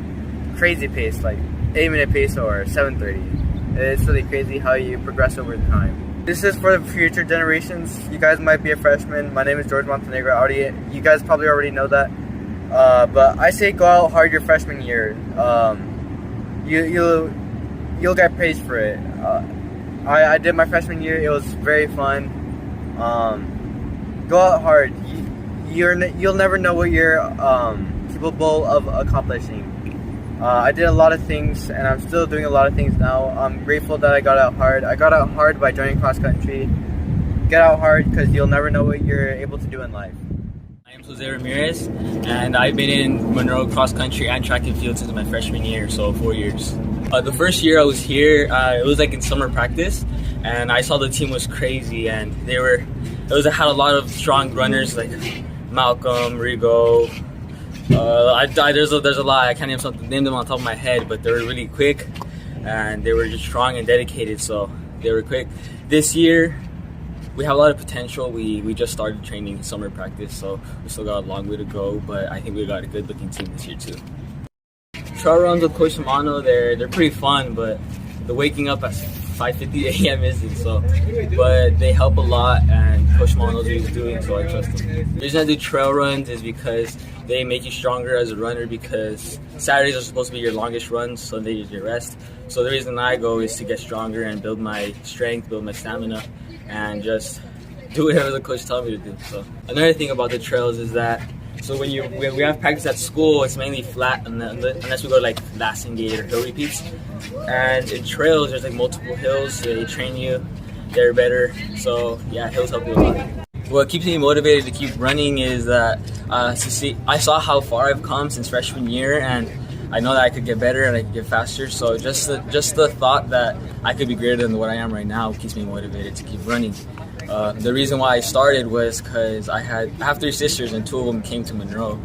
crazy pace, like 8-minute pace or 7:30. It's really crazy how you progress over time. This is for the future generations. You guys might be a freshman. My name is George Montenegro. You guys probably already know that. But I say go out hard your freshman year. You'll get praised for it. I did my freshman year. It was very fun. Go out hard. You'll never know what you're capable of accomplishing. I did a lot of things, and I'm still doing a lot of things now. I'm grateful that I got out hard. I got out hard by joining cross country. Get out hard, because you'll never know what you're able to do in life. I am Jose Ramirez, and I've been in Monroe cross country and track and field since my freshman year, so 4 years. The first year I was here, it was like in summer practice, and I saw the team was crazy, and had a lot of strong runners like Malcolm, Rigo. There's a lot. I can't name them on top of my head, but they were really quick, and they were just strong and dedicated, so they were quick. This year, we have a lot of potential. We just started training in summer practice, so we still got a long way to go, but I think we got a good looking team this year too. Trail runs with Coach Shimano, they're pretty fun, but the waking up at 5:50 a.m. isn't, so, but they help a lot, and Coach Shimano knows what he's doing, so I trust him. The reason I do trail runs is because they make you stronger as a runner, because Saturdays are supposed to be your longest runs, Sundays is your rest. So the reason I go is to get stronger and build my strength, build my stamina, and just do whatever the coach tells me to do. So another thing about the trails is that, so when we have practice at school, it's mainly flat unless we go to like Lassingate or hill repeats. And in trails, there's like multiple hills. They train you, they're better. So yeah, hills help you a lot. what keeps me motivated to keep running is that I saw how far I've come since freshman year, and I know that I could get better and I could get faster. So just the thought that I could be greater than what I am right now keeps me motivated to keep running. The reason why I started was because I have 3 sisters, and 2 of them came to Monroe,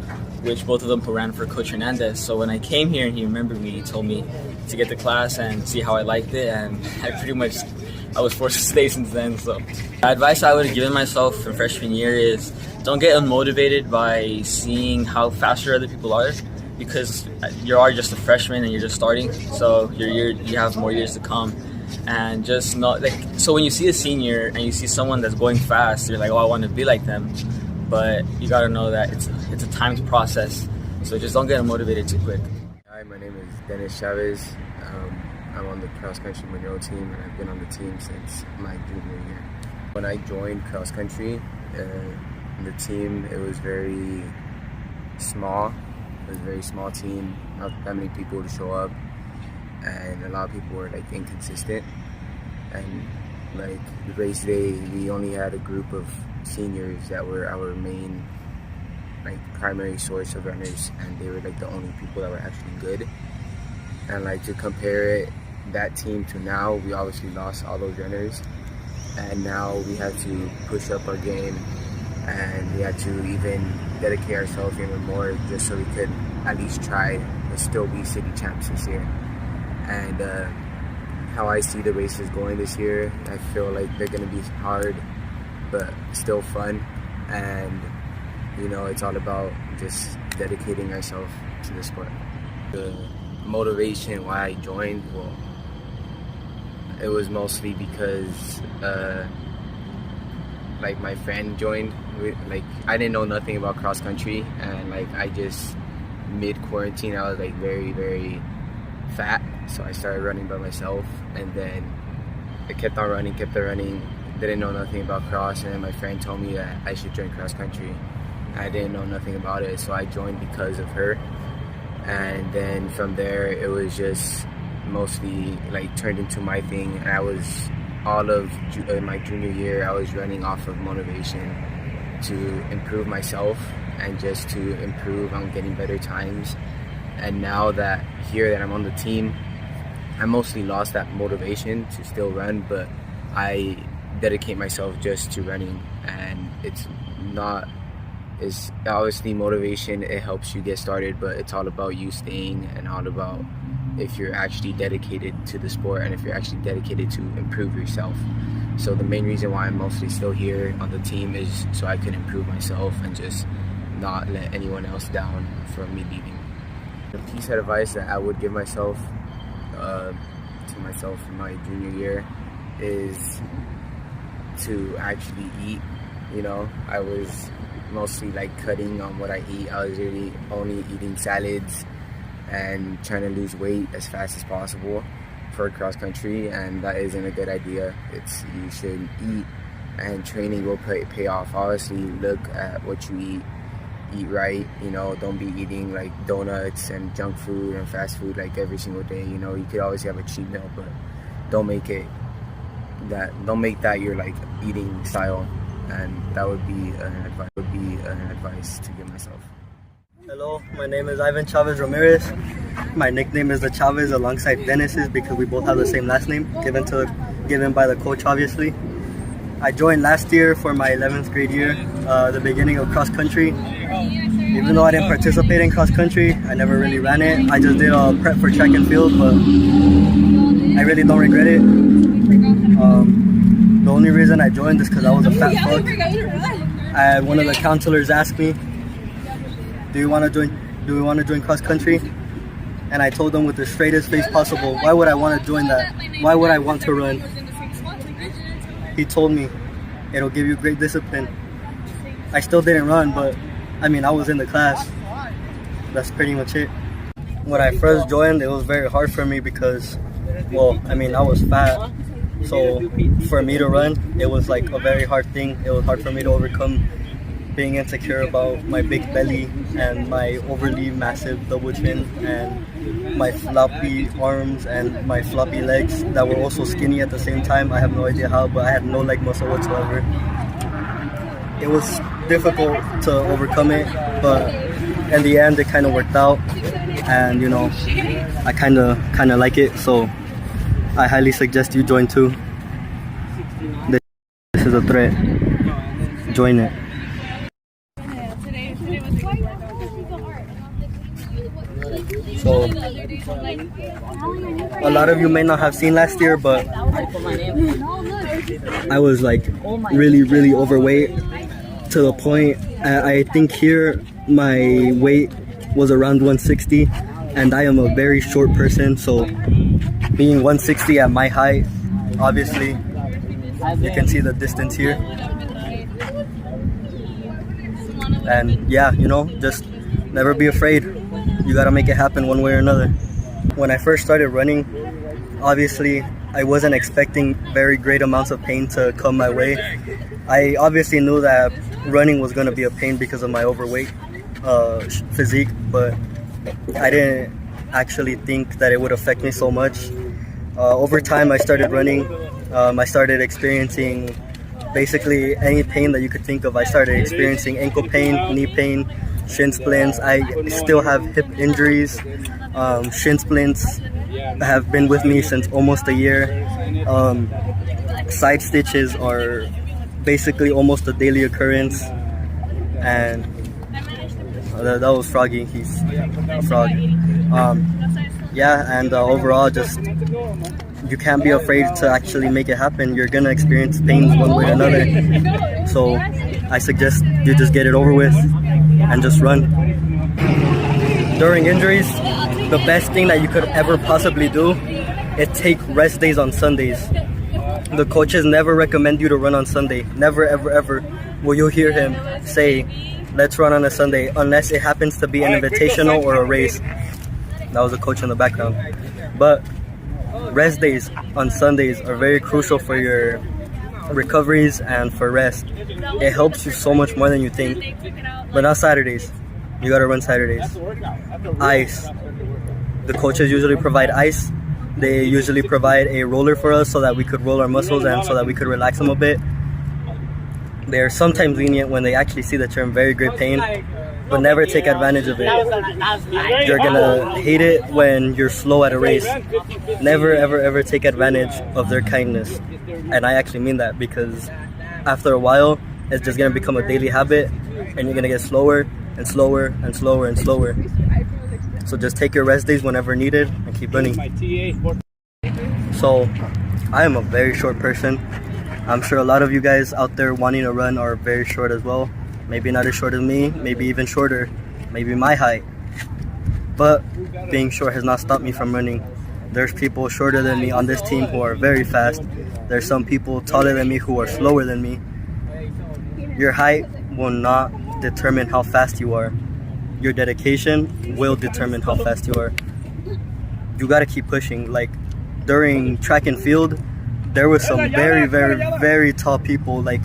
which both of them ran for Coach Hernandez. So when I came here and he remembered me, he told me to get the class and see how I liked it, and I was forced to stay since then. So the advice I would have given myself in freshman year is don't get unmotivated by seeing how faster other people are, because you are just a freshman and you're just starting, so you have more years to come. And just not so when you see a senior and you see someone that's going fast, you're like, oh, I want to be like them. But you got to know that it's a timed process, so just don't get motivated too quick. Hi, my name is Dennis Chavez. I'm on the cross country Monroe team, and I've been on the team since my junior year. When I joined cross country, the team, it was very small. It was a very small team, not that many people to show up, and a lot of people were like inconsistent. And like the race day, we only had a group of seniors that were our main like primary source of runners, and they were like the only people that were actually good. And like to compare that team to now, we obviously lost all those runners, and now we had to push up our game, and we had to even dedicate ourselves even more just so we could at least try to still be city champs this year. And how I see the races going this year, I feel like they're going to be hard but still fun, and you know, it's all about just dedicating ourselves to the sport. The motivation why I joined, well, it was mostly because like my friend joined. Like I didn't know nothing about cross country, and like I just mid-quarantine I was like very, very fat, so I started running by myself, and then I kept on running, didn't know nothing about cross, and then my friend told me that I should join cross country. I didn't know nothing about it, so I joined because of her. And then from there it was just mostly like turned into my thing, and I was all of my junior year I was running off of motivation to improve myself and just to improve on getting better times. And now that I'm on the team, I mostly lost that motivation to still run, but I dedicate myself just to running. And it's obviously motivation, it helps you get started, but it's all about you staying, and all about if you're actually dedicated to the sport and if you're actually dedicated to improve yourself. So the main reason why I'm mostly still here on the team is so I can improve myself and just not let anyone else down from me leaving. The piece of advice that I would give myself to myself in my junior year is to actually eat. You know, I was mostly like cutting on what I eat. I was really only eating salads and trying to lose weight as fast as possible for cross country, and that isn't a good idea. You should eat, and training will pay off. Obviously, look at what you eat right. You know, don't be eating like donuts and junk food and fast food like every single day. You know, you could always have a cheat meal, but don't make that your like eating style. And that would be an advice to give myself. Hello, my name is Ivan Chavez Ramirez. My nickname is the Chavez alongside Dennis's because we both have the same last name, given by the coach, obviously. I joined last year for my 11th grade year, the beginning of cross country. Even though I didn't participate in cross country, I never really ran it. I just did a prep for track and field, but I really don't regret it. The only reason I joined is because I was a fat fuck. I had one of the counselors ask me, do we want to join cross country? And I told them with the straightest face possible, why would I want to join that? Why would I want to run? He told me, it'll give you great discipline. I still didn't run, but I mean, I was in the class. That's pretty much it. When I first joined, it was very hard for me because, well, I mean, I was fat. So for me to run, it was like a very hard thing. It was hard for me to overcome being insecure about my big belly and my overly massive double chin and my floppy arms and my floppy legs that were also skinny at the same time. I have no idea how, but I had no leg muscle whatsoever. it was difficult to overcome it, but in the end it kind of worked out, and you know, I kind of like it, so I highly suggest you join too. This is a threat. Join it. So a lot of you may not have seen last year, but I was like really overweight to the point I think here my weight was around 160, and I am a very short person, so being 160 at my height, obviously you can see the distance here. And yeah, you know, just never be afraid. You gotta make it happen one way or another. When I first started running, obviously I wasn't expecting very great amounts of pain to come my way. I obviously knew that running was gonna be a pain because of my overweight physique, but I didn't actually think that it would affect me so much. Over time I started running, I started experiencing basically any pain that you could think of. I started experiencing ankle pain, knee pain, shin splints. I still have hip injuries. Shin splints have been with me since almost a year. Side stitches are basically almost a daily occurrence. And that was Froggy. He's a frog. Yeah, and overall, just you can't be afraid to actually make it happen. You're gonna experience pains one way or another. So I suggest you just get it over with and just run. During injuries, the best thing that you could ever possibly do is take rest days on Sundays. The coaches never recommend you to run on Sunday. Never, ever will you hear him say, let's run on a Sunday, unless it happens to be an invitational or a race. That was a coach in the background. But rest days on Sundays are very crucial for your recoveries and for rest. It helps you so much more than you think. But not Saturdays. You gotta run Saturdays. Ice. The coaches usually provide ice. They usually provide a roller for us so that we could roll our muscles and so that we could relax them a bit. They're sometimes lenient when they actually see that you're in very great pain, but never take advantage of it. You're gonna hate it when you're slow at a race. Never ever take advantage of their kindness. And I actually mean that, because after a while it's just gonna become a daily habit and you're gonna get slower and slower and slower and slower. So just take your rest days whenever needed and keep running. So I am a very short person. I'm sure a lot of you guys out there wanting to run are very short as well. Maybe not as short as me, maybe even shorter, maybe my height. But being short has not stopped me from running. There's people shorter than me on this team who are very fast. There's some people taller than me who are slower than me. Your height will not determine how fast you are. Your dedication will determine how fast you are. You gotta keep pushing. Like during track and field, there was some very tall people. Like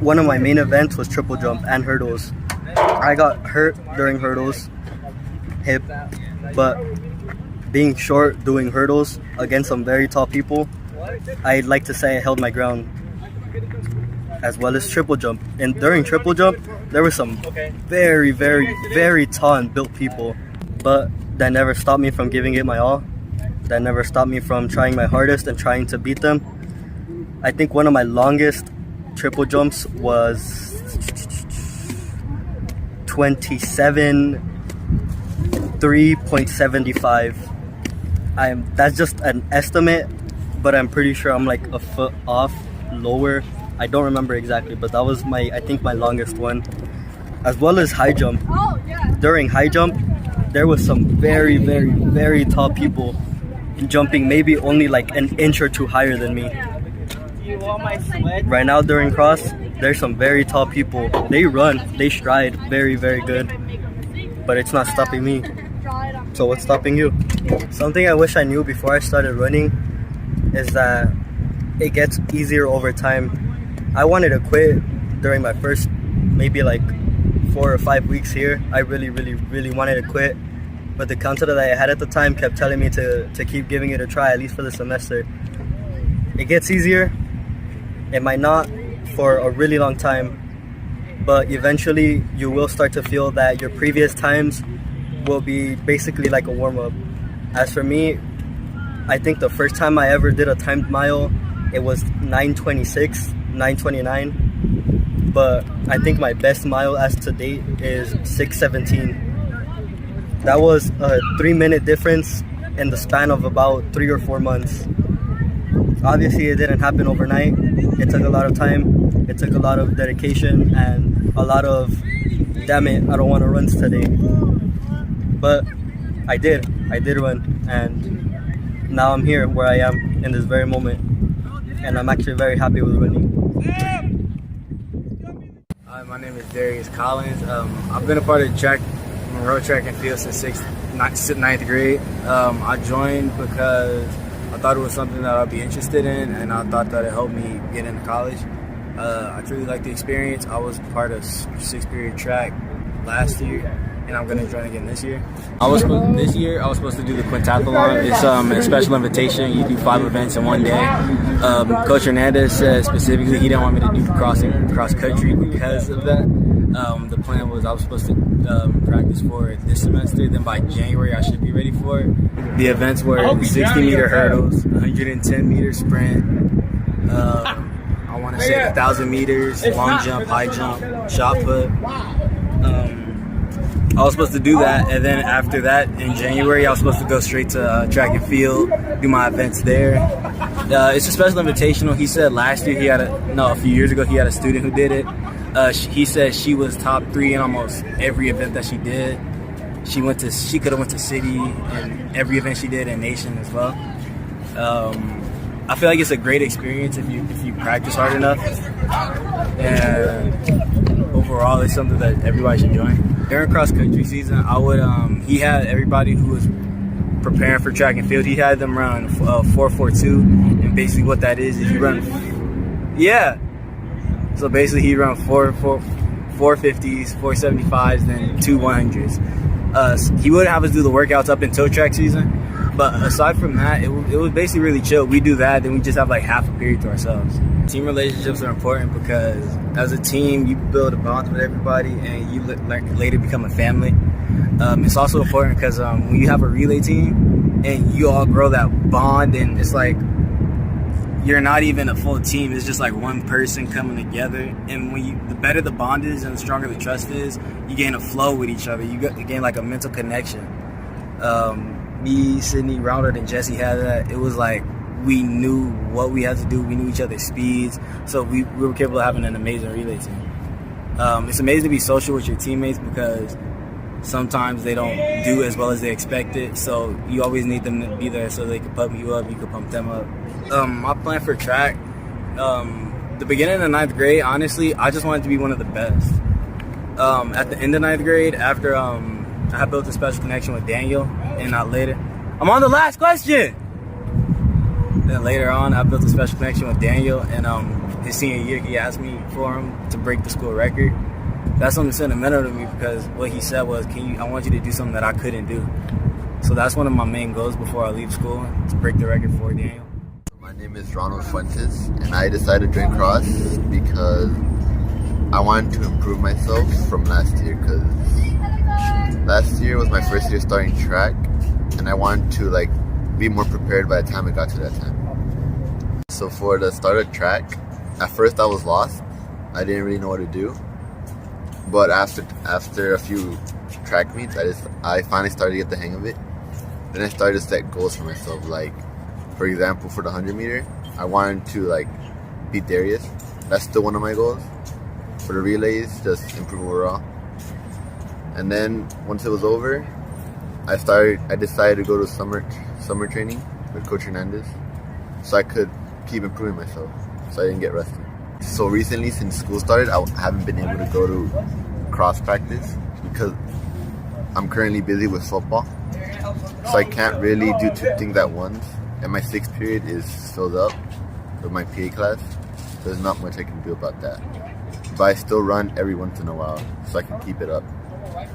one of my main events was triple jump and hurdles. I got hurt during hurdles, hip, but being short doing hurdles against some very tall people, I'd like to say I held my ground. As well as triple jump. And during triple jump, there were some very tall and built people. But that never stopped me from giving it my all. That never stopped me from trying my hardest and trying to beat them. I think one of my longest triple jumps was 3.75. That's just an estimate, but I'm pretty sure I'm like a foot off lower. I don't remember exactly, but that was I think my longest one. As well as high jump. During high jump, there was some very tall people jumping maybe only like an inch or two higher than me. Right now during cross, there's some very tall people. They run, they stride very good, but it's not stopping me. So what's stopping you? Something I wish I knew before I started running is that it gets easier over time. I wanted to quit during my first maybe like 4 or 5 weeks here. I really wanted to quit, but the counselor that I had at the time kept telling me to keep giving it a try, at least for the semester. It gets easier. It might not for a really long time, but eventually you will start to feel that your previous times will be basically like a warm-up. As for me, I think the first time I ever did a timed mile, it was 9:26, 9:29, but I think my best mile as to date is 6:17. That was a 3-minute difference in the span of about 3 or 4 months. Obviously, it didn't happen overnight. It took a lot of time. It took a lot of dedication and a lot of, damn it, I don't want to run today. But I did run, and now I'm here where I am in this very moment, and I'm actually very happy with running. Hi, my name is Darius Collins. I've been a part of Monroe track and field since 9th grade. I joined because I thought it was something that I'd be interested in, and I thought that it helped me get into college. I truly liked the experience. I was part of 6th period track last year, and I'm going to join again this year. This year I was supposed to do the quintathlon. It's a special invitation. You do 5 events in one day. Coach Hernandez said specifically he didn't want me to do cross country because of that. The plan was I was supposed to practice for it this semester. Then by January I should be ready for it. The events were 60-meter hurdles, 110-meter sprint. I want to say 1,000 meters, long jump, high jump, shot put. I was supposed to do that, and then after that, in January, I was supposed to go straight to track and field, do my events there. It's a special invitational. He said last year a few years ago, he had a student who did it. He said she was top 3 in almost every event that she did. She could have went to city and every event she did, and nation as well. I feel like it's a great experience if you practice hard enough, and overall, it's something that everybody should join. During cross country season, I would he had everybody who was preparing for track and field. He had them run 4:42, and basically what that is you run. Yeah. So basically, he run 450s, 475s, then 2 100s. He wouldn't have us do the workouts up until track season, but aside from that, it was basically really chill. We do that, then we just have like half a period to ourselves. Team relationships are important because as a team, you build a bond with everybody, and you later become a family. It's also important because when you have a relay team and you all grow that bond, and it's like you're not even a full team. It's just like one person coming together. And the better the bond is and the stronger the trust is, you gain a flow with each other. You gain like a mental connection. Me, Sydney, Ronald, and Jesse had that. It was like we knew what we had to do. We knew each other's speeds. So we were capable of having an amazing relay team. It's amazing to be social with your teammates because sometimes they don't do as well as they expected. So you always need them to be there so they can pump you up, you can pump them up. My plan for track, the beginning of 9th grade, honestly, I just wanted to be one of the best. At the end of 9th grade, after I had built a special connection with Daniel, and later, I'm on the last question. Then later on, I built a special connection with Daniel, and his senior year, he asked me for him to break the school record. That's something sentimental to me because what he said was, I want you to do something that I couldn't do. So that's one of my main goals before I leave school, to break the record for Daniel. My name is Ronald Fuentes, and I decided to join cross because I wanted to improve myself from last year, because last year was my first year starting track, and I wanted to be more prepared by the time I got to that time. So for the start of track, at first I was lost. I didn't really know what to do. But after a few track meets, I finally started to get the hang of it. Then I started to set goals for myself. For example, for the 100 meter, I wanted to beat Darius. That's still one of my goals. For the relays, just improve overall. And then once it was over, I decided to go to summer training with Coach Hernandez, so I could keep improving myself, so I didn't get rusty. So recently, since school started, I haven't been able to go to cross practice because I'm currently busy with football. So I can't really do 2 things at once. And my 6th period is filled up with my PA class. So there's not much I can do about that. But I still run every once in a while so I can keep it up.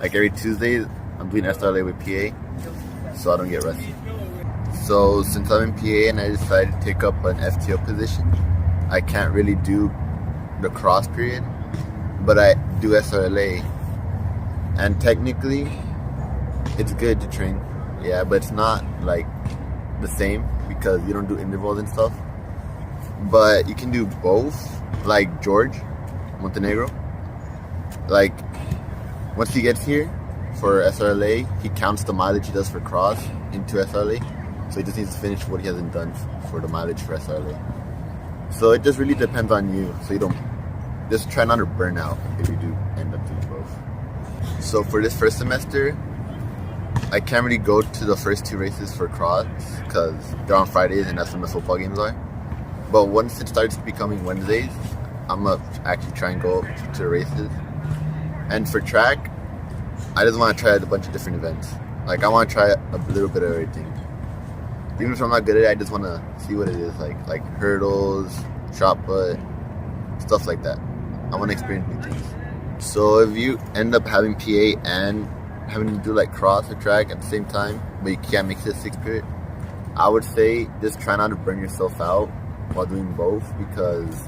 Every Tuesday, I'm doing SRLA with PA so I don't get rusty. So since I'm in PA and I decided to take up an FTO position, I can't really do the cross period but I do SRLA, and technically it's good to train, yeah, but it's not like the same because you don't do intervals and stuff. But you can do both, like George Montenegro. Like once he gets here for SRLA, he counts the mileage he does for cross into SRLA, so he just needs to finish what he hasn't done for the mileage for SRLA. So it just really depends on you, so you don't just try not to burn out if you do end up doing both. So for this first semester, I can't really go to the first 2 races for cross because they're on Fridays and that's when the football games are. But once it starts becoming Wednesdays, I'm gonna actually try and go to the races. And for track, I just want to try a bunch of different events. Like I want to try a little bit of everything. Even if I'm not good at it, I just want to see what it is like hurdles, shot put, stuff like that. I want to experience new things. So if you end up having PA and having to do like cross or track at the same time, but you can't mix it 6 period, I would say just try not to burn yourself out while doing both because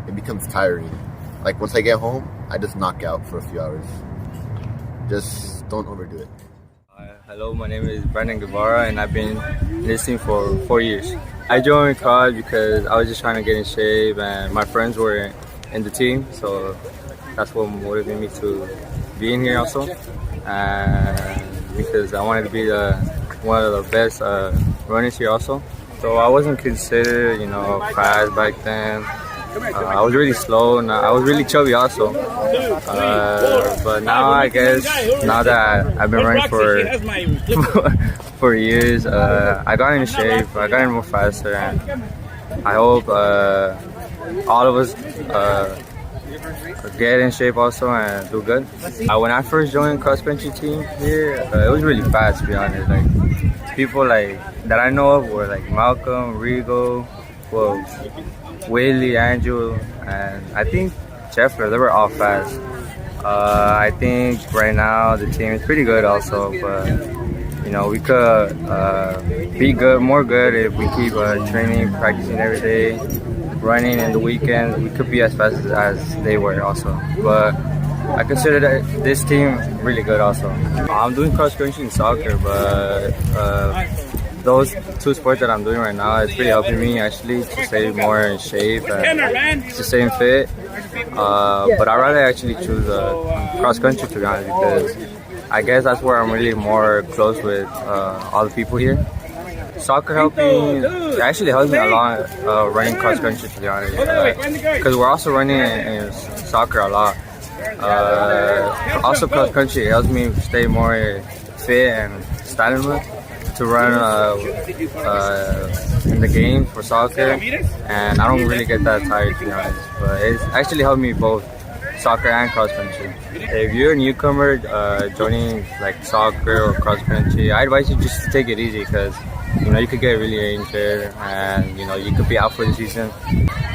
it becomes tiring. Like once I get home, I just knock out for a few hours. Just don't overdo it. Hello, my name is Brandon Guevara and I've been in this team for 4 years. I joined COD because I was just trying to get in shape and my friends were in the team, so that's what motivated me to be in here also. And because I wanted to be one of the best runners here also. So I wasn't considered, fast back then. I was really slow and I was really chubby also. But now I guess, now that I've been running for years, I got in shape, I got in more faster, and I hope all of us get in shape also and do good. When I first joined cross country team here, it was really fast to be honest. Like people that I know of were like Malcolm, Rigo, Willie, Andrew, and I think Jeffler. They were all fast. I think right now the team is pretty good also, but we could be more good if we keep training, practicing every day, running in the weekends. We could be as fast as they were also. But I consider that this team really good also. I'm doing cross country and soccer, but those 2 sports that I'm doing right now, it's really helping me actually to stay more in shape and to stay fit. But I'd rather actually choose cross country to be honest, because I guess that's where I'm really more close with all the people here. Soccer it actually helps me a lot running cross country to be honest, because we're also running in soccer a lot. Also cross country helps me stay more fit and stamina to run in the game for soccer, and I don't really get that tired to be honest, but it's actually helped me both soccer and cross country. If you're a newcomer joining like soccer or cross country, I advise you just to take it easy because you could get really injured and you could be out for the season.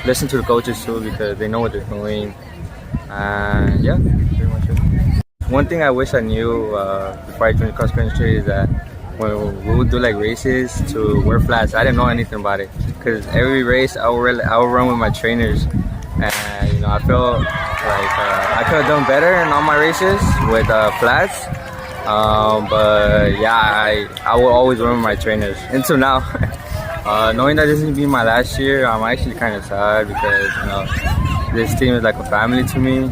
Listen to the coaches too because they know what they're doing, and yeah, pretty much it. One thing I wish I knew before I joined cross country is that when we would do like races to wear flats, I didn't know anything about it because every race I would run with my trainers, and I felt like I could have done better in all my races with flats. But yeah, I will always run with my trainers until now. Knowing that this is gonna be my last year, I'm actually kind of sad because this team is like a family to me.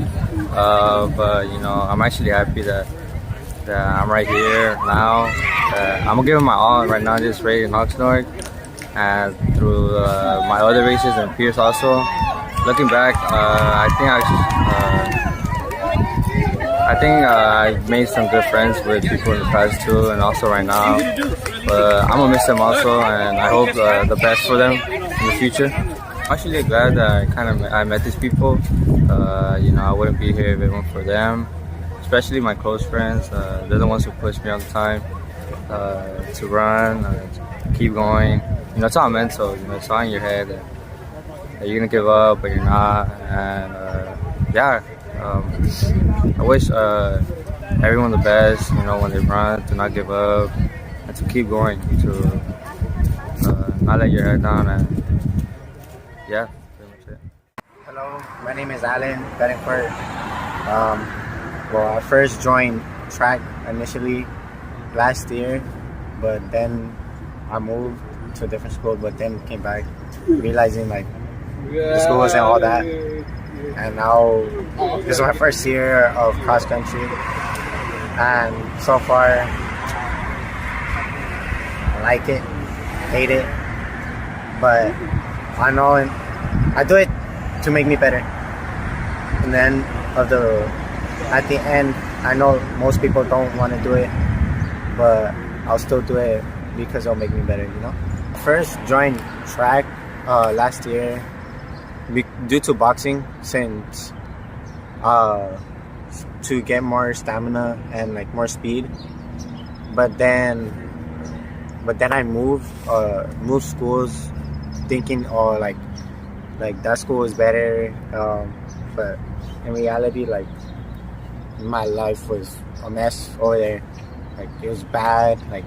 But I'm actually happy that I'm right here now. I'm gonna give it my all right now in this race in Oxnard and through my other races in Pierce also. Looking back, I think I made some good friends with people in the past too, and also right now. But I'm gonna miss them also, and I hope the best for them in the future. I'm actually glad that I met these people. I wouldn't be here if it weren't for them, especially my close friends. They're the ones who push me all the time to run, to keep going. It's all mental. It's all in your head that you're gonna give up, but you're not. And I wish everyone the best. When they run, to not give up and to keep going, to not let your head down. And yeah, pretty much it. Hello, my name is Alan Bedingford. Well, I first joined track initially last year, but then I moved to a different school, but then came back realizing like the school wasn't all that. And now this is my first year of cross country, and so far I like it, hate it, but I know I do it to make me better. And then at the end, I know most people don't want to do it, but I'll still do it because it'll make me better, you know? First joined track last year due to boxing, since to get more stamina and like more speed. But then I moved schools, thinking like that school is better, but in reality, like my life was a mess over there. Like it was bad. Like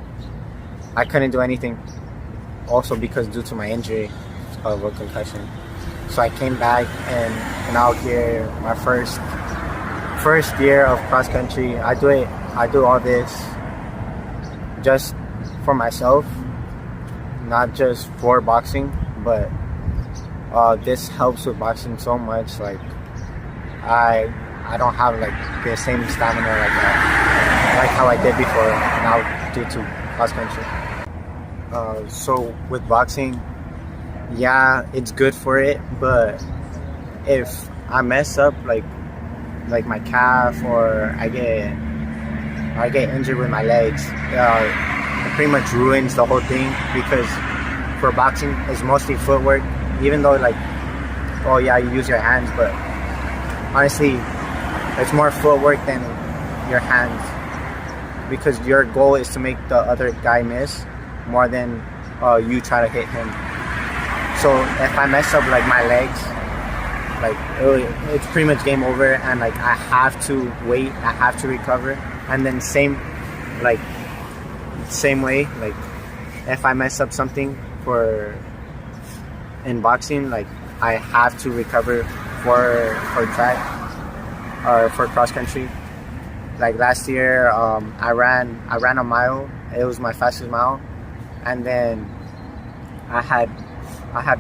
I couldn't do anything. Also because due to my injury of a concussion. So I came back, and now here, my first year of cross country. I do all this just for myself, not just for boxing, but this helps with boxing so much. Like I don't have like the same stamina like how I did before now due to cross country. So with boxing, yeah, it's good for it, but if I mess up like my calf, or I get injured with my legs, it pretty much ruins the whole thing, because for boxing it's mostly footwork, even though like, oh yeah, you use your hands, but honestly it's more footwork than your hands, because your goal is to make the other guy miss more than you try to hit him. So if I mess up like my legs, like it's pretty much game over, and like I have to wait, I have to recover. And then same way, like if I mess up something in boxing, like I have to recover for track or for cross country. Like last year, I ran a mile. It was my fastest mile, and then I had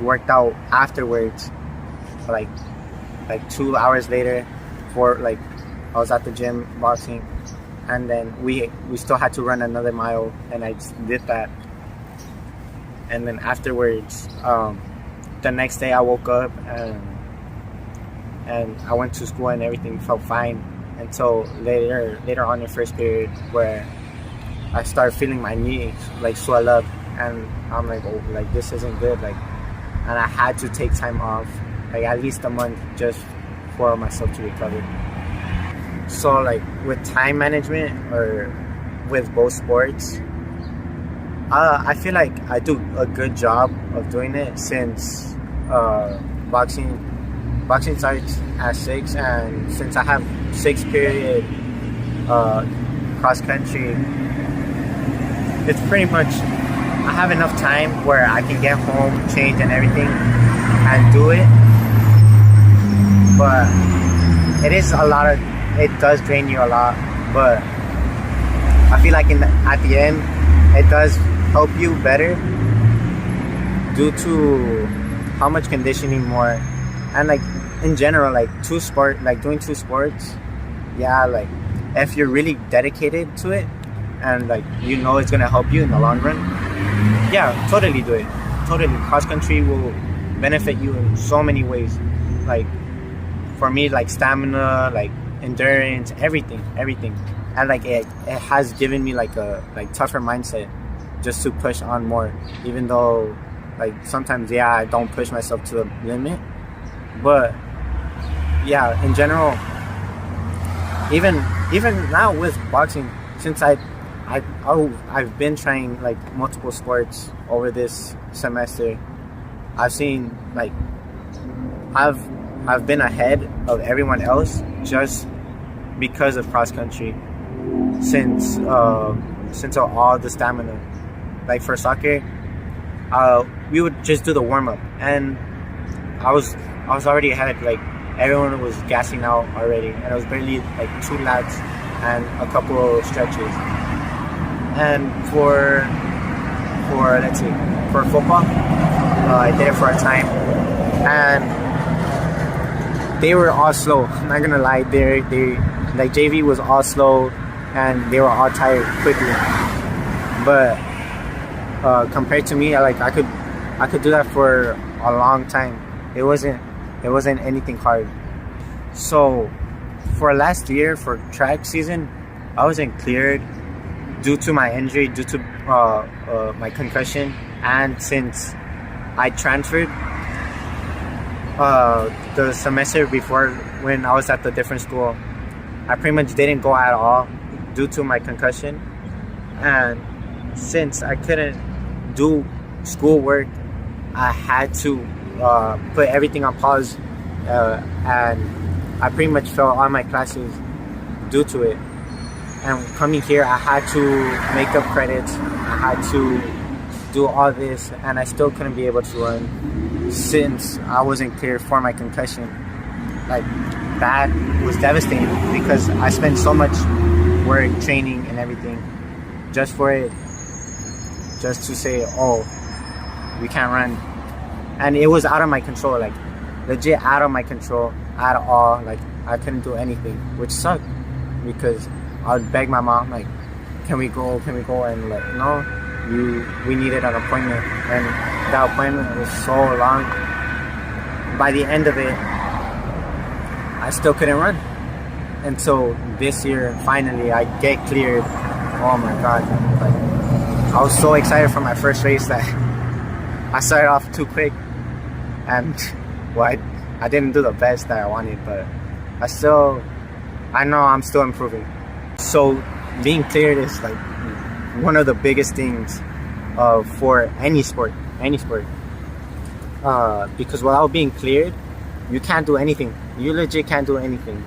worked out afterwards, like 2 hours later, for like I was at the gym boxing, and then we still had to run another mile, and I just did that. And then afterwards, the next day I woke up and I went to school and everything felt fine, until later on in first period, where I started feeling my knees like swell up, and I'm like, oh, like this isn't good, like, and I had to take time off, like at least a month, just for myself to recover. So like with time management, or with both sports, I feel like I do a good job of doing it, since boxing starts at 6, and since I have 6 period cross country, it's pretty much, I have enough time where I can get home, change and everything, and do it. But it does drain you a lot, but I feel like at the end it does help you better, due to how much conditioning more, and like in general, like doing two sports, yeah, like if you're really dedicated to it, and like you know it's gonna help you in the long run, yeah, totally do it. Totally, cross country will benefit you in so many ways. Like for me, like stamina, like endurance, everything, and like it has given me like a tougher mindset, just to push on more, even though like sometimes, yeah, I don't push myself to the limit, but yeah, in general, even now with boxing, since I've been trying like multiple sports over this semester, I've seen like I've been ahead of everyone else just because of cross country, since all the stamina. Like for soccer, we would just do the warm up, and I was already ahead like everyone was gassing out already, and it was barely like 2 laps and a couple of stretches. And for let's see, for football, I did it for a time, and they were all slow. I'm not gonna lie, they like JV was all slow, and they were all tired quickly. But compared to me, I could do that for a long time. It wasn't anything hard. So for last year, for track season, I wasn't cleared due to my injury, due to my concussion, and since I transferred the semester before when I was at the different school, I pretty much didn't go at all due to my concussion. And since I couldn't do schoolwork, I had to put everything on pause, and I pretty much failed all my classes due to it. And coming here, I had to make up credits, I had to do all this, and I still couldn't be able to run since I wasn't cleared for my concussion. Like, that was devastating because I spent so much work, training, and everything just for it, just to say, oh, we can't run. And it was out of my control, like legit out of my control at all. Like, I couldn't do anything, which sucked because I would beg my mom, like, can we go? And like, no, we needed an appointment, and that appointment was so long. By the end of it, I still couldn't run. And so this year, finally, I get cleared. Oh my God. Like, I was so excited for my first race that I started off too quick. And well, I didn't do the best that I wanted, but I know I'm still improving. So being cleared is like one of the biggest things for any sport. Because without being cleared, you can't do anything. You legit can't do anything.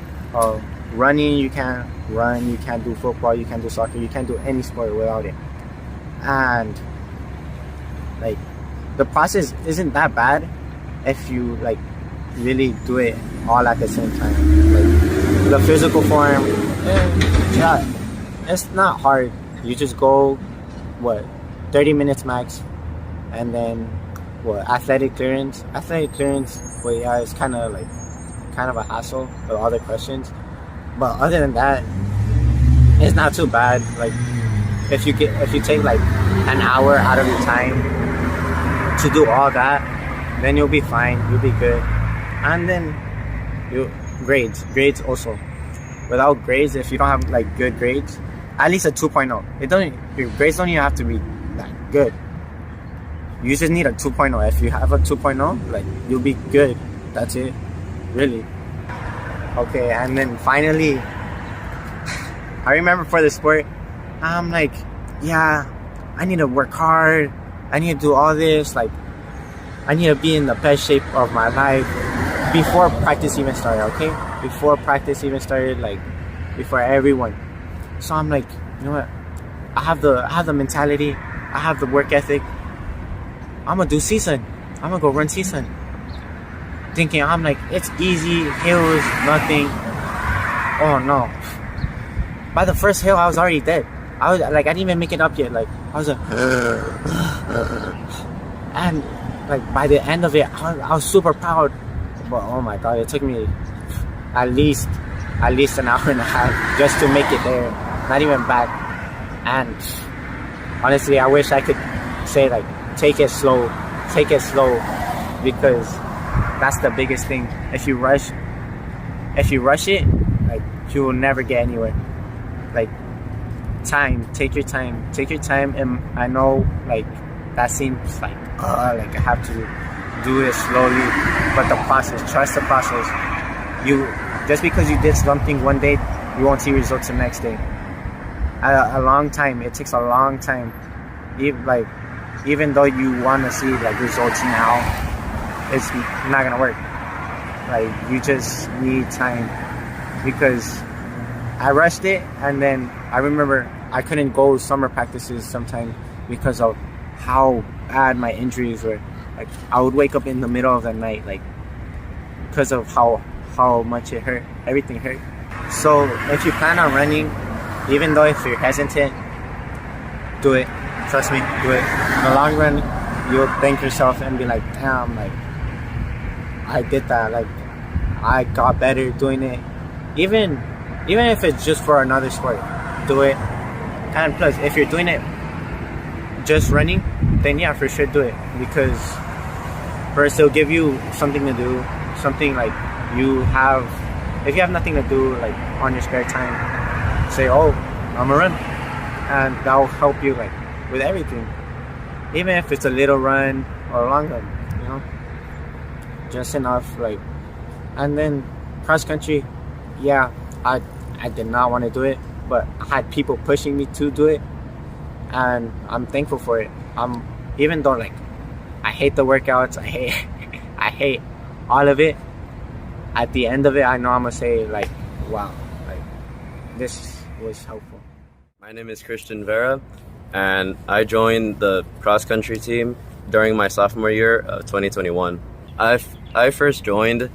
Running, you can't run. You can't do football. You can't do soccer. You can't do any sport without it. And like, the process isn't that bad if you like really do it all at the same time. Like, the physical form, yeah, it's not hard. You just go 30 minutes max, and then athletic clearance, well, yeah, it's kind of a hassle with all the questions, but other than that, it's not too bad. Like, if you take like an hour out of your time to do all that, then you'll be fine, you'll be good. And then grades also. Without grades, if you don't have like good grades, at least a 2.0. Your grades don't even have to be that good. You just need a 2.0. If you have a 2.0, like, you'll be good. That's it, really. Okay, and then finally, I remember for the sport, I'm like, yeah, I need to work hard. I need to do all this. Like, I need to be in the best shape of my life before practice even started, okay? Before practice even started, like, before everyone. So I'm like, you know what? I have the mentality. I have the work ethic. I'm gonna do season. I'm gonna go run season. Thinking, I'm like, it's easy, hills, nothing. Oh no. By the first hill, I was already dead. I didn't even make it up yet. Like, I was like, and like, by the end of it, I was super proud. But oh my God, it took me at least an hour and a half just to make it there, not even back. And honestly, I wish I could say, like, take it slow, because that's the biggest thing. If you rush it, like, you will never get anywhere. Like, take your time. And I know, like, that seems like I have to do it slowly, but the process, trust the process. Just because you did something one day, you won't see results the next day. A long time. It takes a long time. Even though you want to see like results now, it's not gonna work. Like, you just need time, because I rushed it, and then I remember I couldn't go summer practices sometimes because of how bad my injuries were. Like, I would wake up in the middle of the night, like, because of how how much it hurt. Everything hurt. So if you plan on running, even though if you're hesitant, do it. Trust me, do it. In the long run, you'll thank yourself and be like, damn, like I did that. Like I got better doing it. Even if it's just for another sport, do it. And plus, if you're doing it just running, then yeah, for sure do it. Because first, it'll give you something to do, something like you have. If you have nothing to do, like on your spare time, say, "Oh, I'm gonna run," and that will help you like with everything. Even if it's a little run or a long run, you know, just enough. Like, and then cross country, yeah, I did not want to do it, but I had people pushing me to do it, and I'm thankful for it. Even though like I hate the workouts, I hate all of it. At the end of it, I know I'm gonna say like, wow, like this was helpful. My name is Christian Vera, and I joined the cross country team during my sophomore year of 2021. I first joined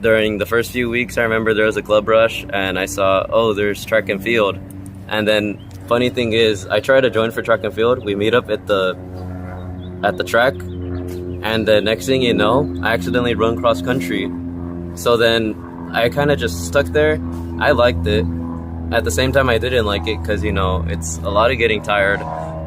during the first few weeks. I remember there was a club rush, and I saw, oh, there's track and field. And then funny thing is, I tried to join for track and field. We meet up at the track, and the next thing you know, I accidentally run cross country. So then I kind of just stuck there. I liked it. At the same time, I didn't like it because, you know, it's a lot of getting tired.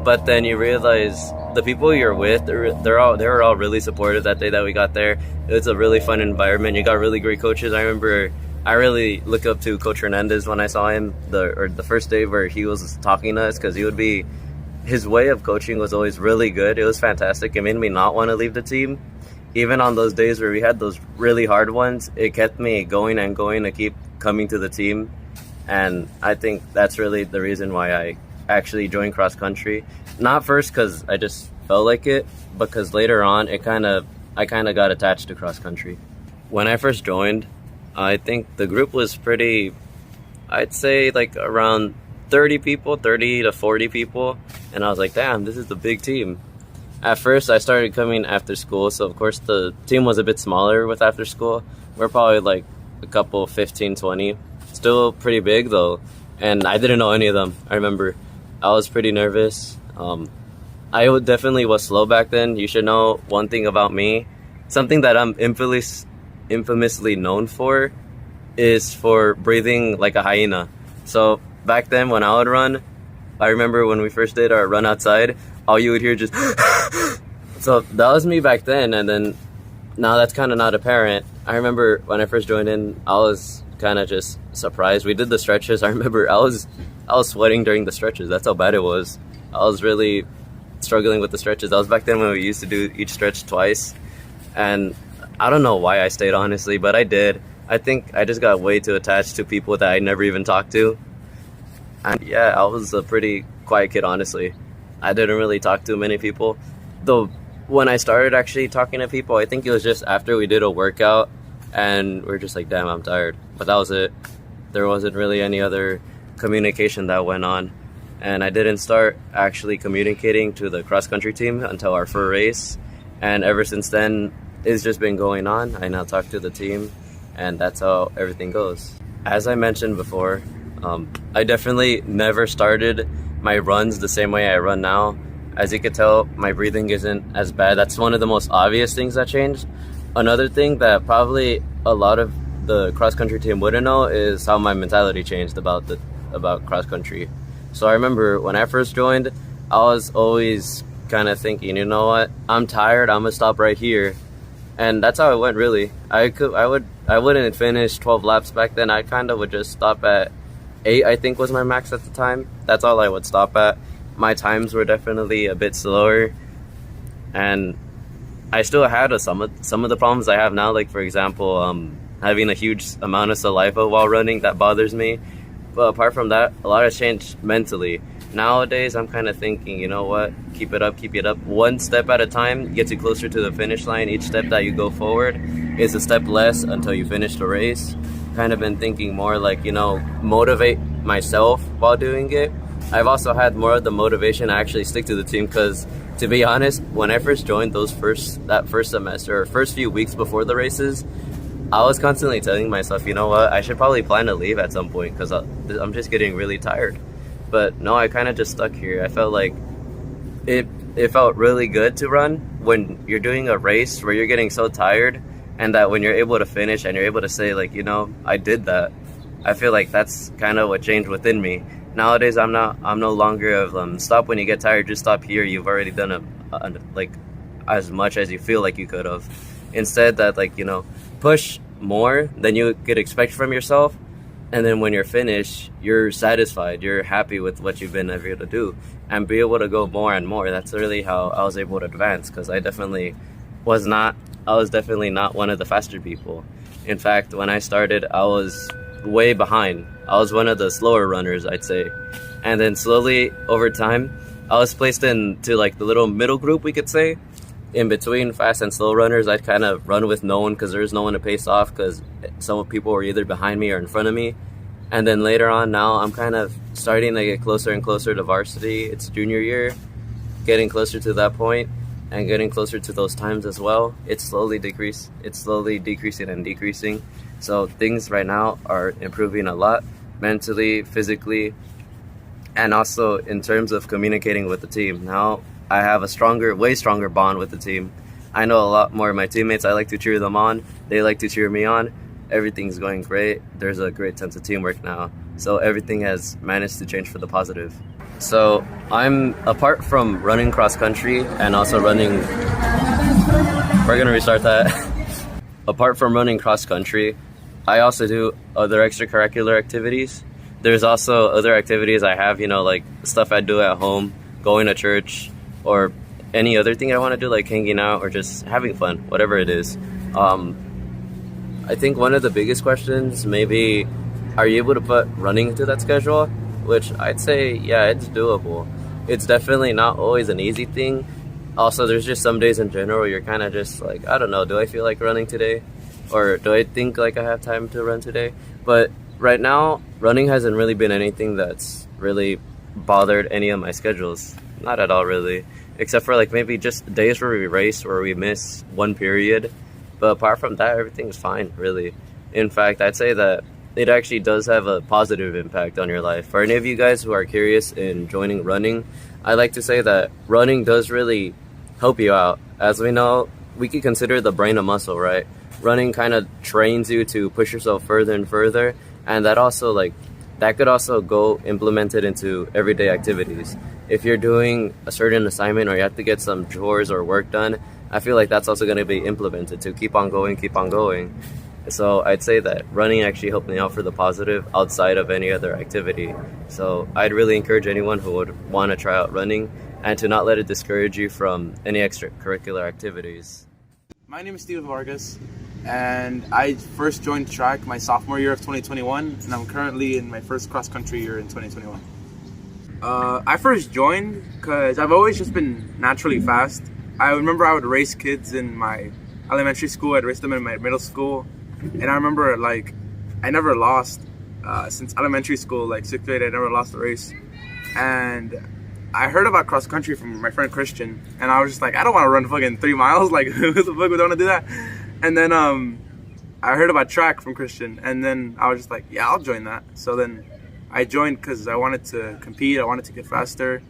But then you realize the people you're with, they were all really supportive that day that we got there. It's a really fun environment. You got really great coaches. I remember I really look up to Coach Hernandez when I saw him the first day where he was talking to us, because his way of coaching was always really good. It was fantastic. It made me not want to leave the team. Even on those days where we had those really hard ones, it kept me going and going to keep coming to the team. And I think that's really the reason why I actually joined cross country. Not first because I just felt like it, but because later on I kind of got attached to cross country. When I first joined, I think the group was pretty, I'd say like around 30 to 40 people. And I was like, damn, this is a big team. At first, I started coming after school, so of course the team was a bit smaller with after school. We're probably like a couple, 15, 20. Still pretty big though, and I didn't know any of them. I remember I was pretty nervous. I definitely was slow back then. You should know one thing about me. Something that I'm infamously known for is for breathing like a hyena. So back then when I would run, I remember when we first did our run outside, all you would hear just so that was me back then. And then now that's kind of not apparent. I remember when I first joined in, I was kind of just surprised. We did the stretches. I remember I was sweating during the stretches. That's how bad it was. I was really struggling with the stretches. That was back then when we used to do each stretch twice, and I don't know why I stayed, honestly, but I did. I think I just got way too attached to people that I never even talked to. And yeah, I was a pretty quiet kid, honestly. I didn't really talk to many people. Though when I started actually talking to people, I think it was just after we did a workout and we're just like, damn, I'm tired. But that was it. There wasn't really any other communication that went on. And I didn't start actually communicating to the cross-country team until our first race. And ever since then, it's just been going on. I now talk to the team, and that's how everything goes. As I mentioned before, I definitely never started my runs the same way I run now. As you could tell, my breathing isn't as bad. That's one of the most obvious things that changed. Another thing that probably a lot of the cross-country team wouldn't know is how my mentality changed about cross-country. So I remember when I first joined, I was always kind of thinking, you know what, I'm tired, I'm gonna stop right here. And that's how it went, really. I wouldn't finish 12 laps back then. I kind of would just stop at 8, I think was my max at the time. That's all I would stop at. My times were definitely a bit slower, and I still had some of the problems I have now, like for example, having a huge amount of saliva while running. That bothers me. But apart from that, a lot has changed mentally. Nowadays, I'm kind of thinking, you know what, keep it up. One step at a time gets you closer to the finish line. Each step that you go forward is a step less until you finish the race. Kind of been thinking more like, you know, motivate myself while doing it. I've also had more of the motivation to actually stick to the team, because to be honest, when I first joined that first semester or first few weeks before the races, I was constantly telling myself, you know what, I should probably plan to leave at some point because I'm just getting really tired. But no, I kind of just stuck here. I felt like it felt really good to run when you're doing a race where you're getting so tired, and that when you're able to finish and you're able to say, like, you know, I did that. I feel like that's kind of what changed within me. Nowadays, I'm no longer of stop when you get tired, just stop here. You've already done like as much as you feel like you could have. Instead, that, like, you know, push more than you could expect from yourself, and then when you're finished, you're satisfied, you're happy with what you've been able to do, and be able to go more and more. That's really how I was able to advance, because I was definitely not one of the faster people. In fact, when I started, I was way behind. I was one of the slower runners, I'd say. And then slowly over time, I was placed into like the little middle group, we could say, in between fast and slow runners. I'd kind of run with no one because there was no one to pace off, because some people were either behind me or in front of me. And then later on, now I'm kind of starting to get closer and closer to varsity. It's junior year, getting closer to that point and getting closer to those times as well. It's slowly decreasing and decreasing. So things right now are improving a lot, mentally, physically, and also in terms of communicating with the team. Now I have a way stronger bond with the team. I know a lot more of my teammates. I like to cheer them on. They like to cheer me on. Everything's going great. There's a great sense of teamwork now. So everything has managed to change for the positive. So apart from running cross country and also running, we're gonna restart that. Apart from running cross country, I also do other extracurricular activities. There's also other activities I have, you know, like stuff I do at home, going to church, or any other thing I want to do, like hanging out or just having fun, whatever it is. I think one of the biggest questions maybe, are you able to put running into that schedule? Which I'd say, yeah, it's doable. It's definitely not always an easy thing. Also, there's just some days in general where you're kind of just like, I don't know, do I feel like running today? Or do I think like I have time to run today? But right now, running hasn't really been anything that's really bothered any of my schedules. Not at all, really. Except for like maybe just days where we race or we miss one period. But apart from that, everything's fine, really. In fact, I'd say that it actually does have a positive impact on your life. For any of you guys who are curious in joining running, I like to say that running does really help you out. As we know, we could consider the brain a muscle, right? Running kind of trains you to push yourself further and further, and that could also go implemented into everyday activities. If you're doing a certain assignment or you have to get some chores or work done, I feel like that's also going to be implemented to keep on going. So I'd say that running actually helped me out for the positive outside of any other activity. So I'd really encourage anyone who would want to try out running and to not let it discourage you from any extracurricular activities. My name is Steven Vargas, and I first joined track my sophomore year of 2021, and I'm currently in my first cross-country year in 2021. I first joined because I've always just been naturally fast. I remember I would race kids in my elementary school, I'd race them in my middle school, and I remember like I never lost since elementary school, like 6th grade, I never lost a race. And I heard about cross country from my friend Christian, and I was just like, I don't want to run fucking 3 miles, like who the fuck would want to do that? And then I heard about track from Christian, and then I was just like, yeah, I'll join that. So then I joined because I wanted to compete, I wanted to get faster,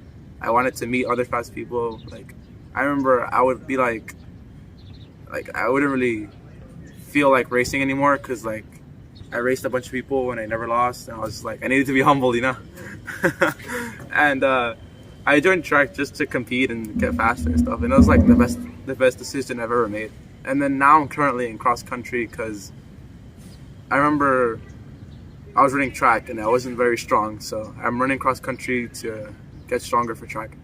I wanted to meet other fast people. Like I remember I would be like I wouldn't really feel like racing anymore because like I raced a bunch of people and I never lost, and I was like, I needed to be humble, you know. And I joined track just to compete and get faster and stuff, and it was like the best decision I've ever made. And then now I'm currently in cross country because I remember I was running track and I wasn't very strong, so I'm running cross country to get stronger for track.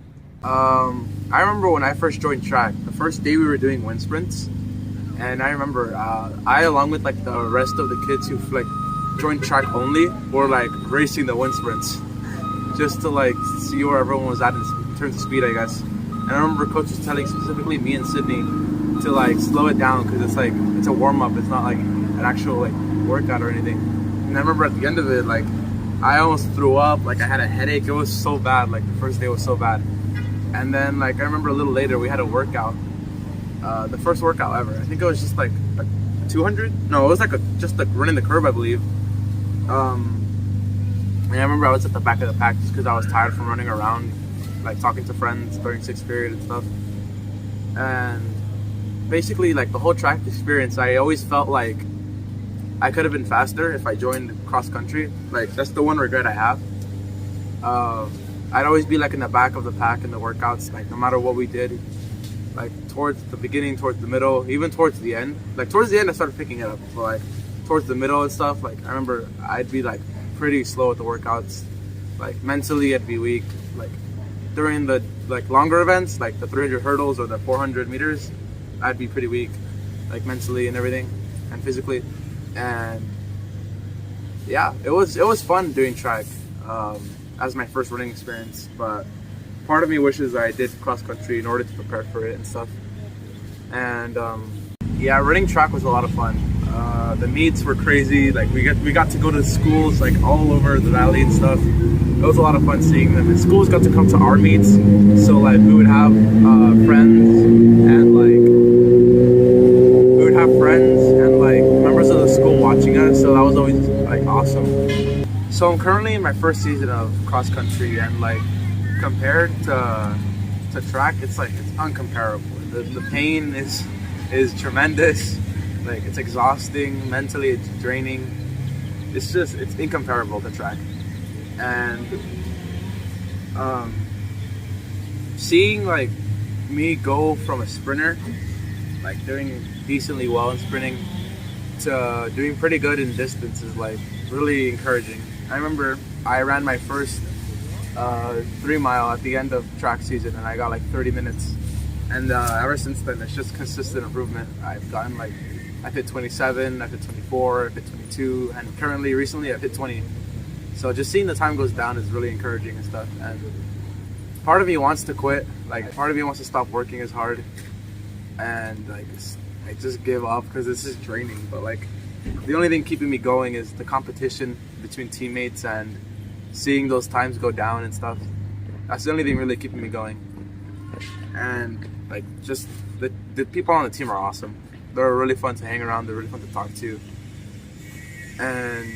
I remember when I first joined track, the first day we were doing wind sprints, and I remember I, along with like the rest of the kids who like joined track only, were like racing the wind sprints just to like see where everyone was at in terms of speed, I guess. And I remember coach was telling specifically me and Sydney to like slow it down because it's like it's a warm up, it's not like an actual like workout or anything. And I remember at the end of it, like I almost threw up, like I had a headache. It was so bad, like the first day was so bad. And then like I remember a little later we had a workout, the first workout ever. I think it was just like a 200. No, it was like just like running the curve, I believe. And I remember I was at the back of the pack just because I was tired from running around, like talking to friends during 6th period and stuff. And basically, like the whole track experience, I always felt like I could have been faster if I joined cross country. Like that's the one regret I have. I'd always be like in the back of the pack in the workouts, like no matter what we did, like towards the beginning, towards the middle, even towards the end. Like towards the end I started picking it up, but like towards the middle and stuff, like I remember I'd be like pretty slow at the workouts. Like mentally I'd be weak. Like during the like longer events, like the 300 hurdles or the 400 meters, I'd be pretty weak, like mentally and everything, and physically. And yeah, it was fun doing track as my first running experience, but part of me wishes I did cross country in order to prepare for it and stuff. And yeah, running track was a lot of fun. The meets were crazy. Like we got to go to schools like all over the valley and stuff. It was a lot of fun seeing them. And schools got to come to our meets, so like we would have friends and members of the school watching us. So that was always like awesome. So I'm currently in my first season of cross country, and like compared to track, it's uncomparable. The pain is tremendous. Like it's exhausting mentally, it's draining. It's incomparable to track. And seeing like me go from a sprinter, like doing decently well in sprinting, to doing pretty good in distance is like really encouraging. I remember I ran my first 3 mile at the end of track season, and I got like 30 minutes. And ever since then, it's just consistent improvement. I've gotten like, I've hit 27, I've hit 24, I've hit 22, and currently, recently, I've hit 20. So just seeing the time goes down is really encouraging and stuff. And part of me wants to quit. Like part of me wants to stop working as hard, and like I just give up because this is draining. But like the only thing keeping me going is the competition between teammates and seeing those times go down and stuff. That's the only thing really keeping me going. And like just the people on the team are awesome. They're really fun to hang around, they're really fun to talk to. And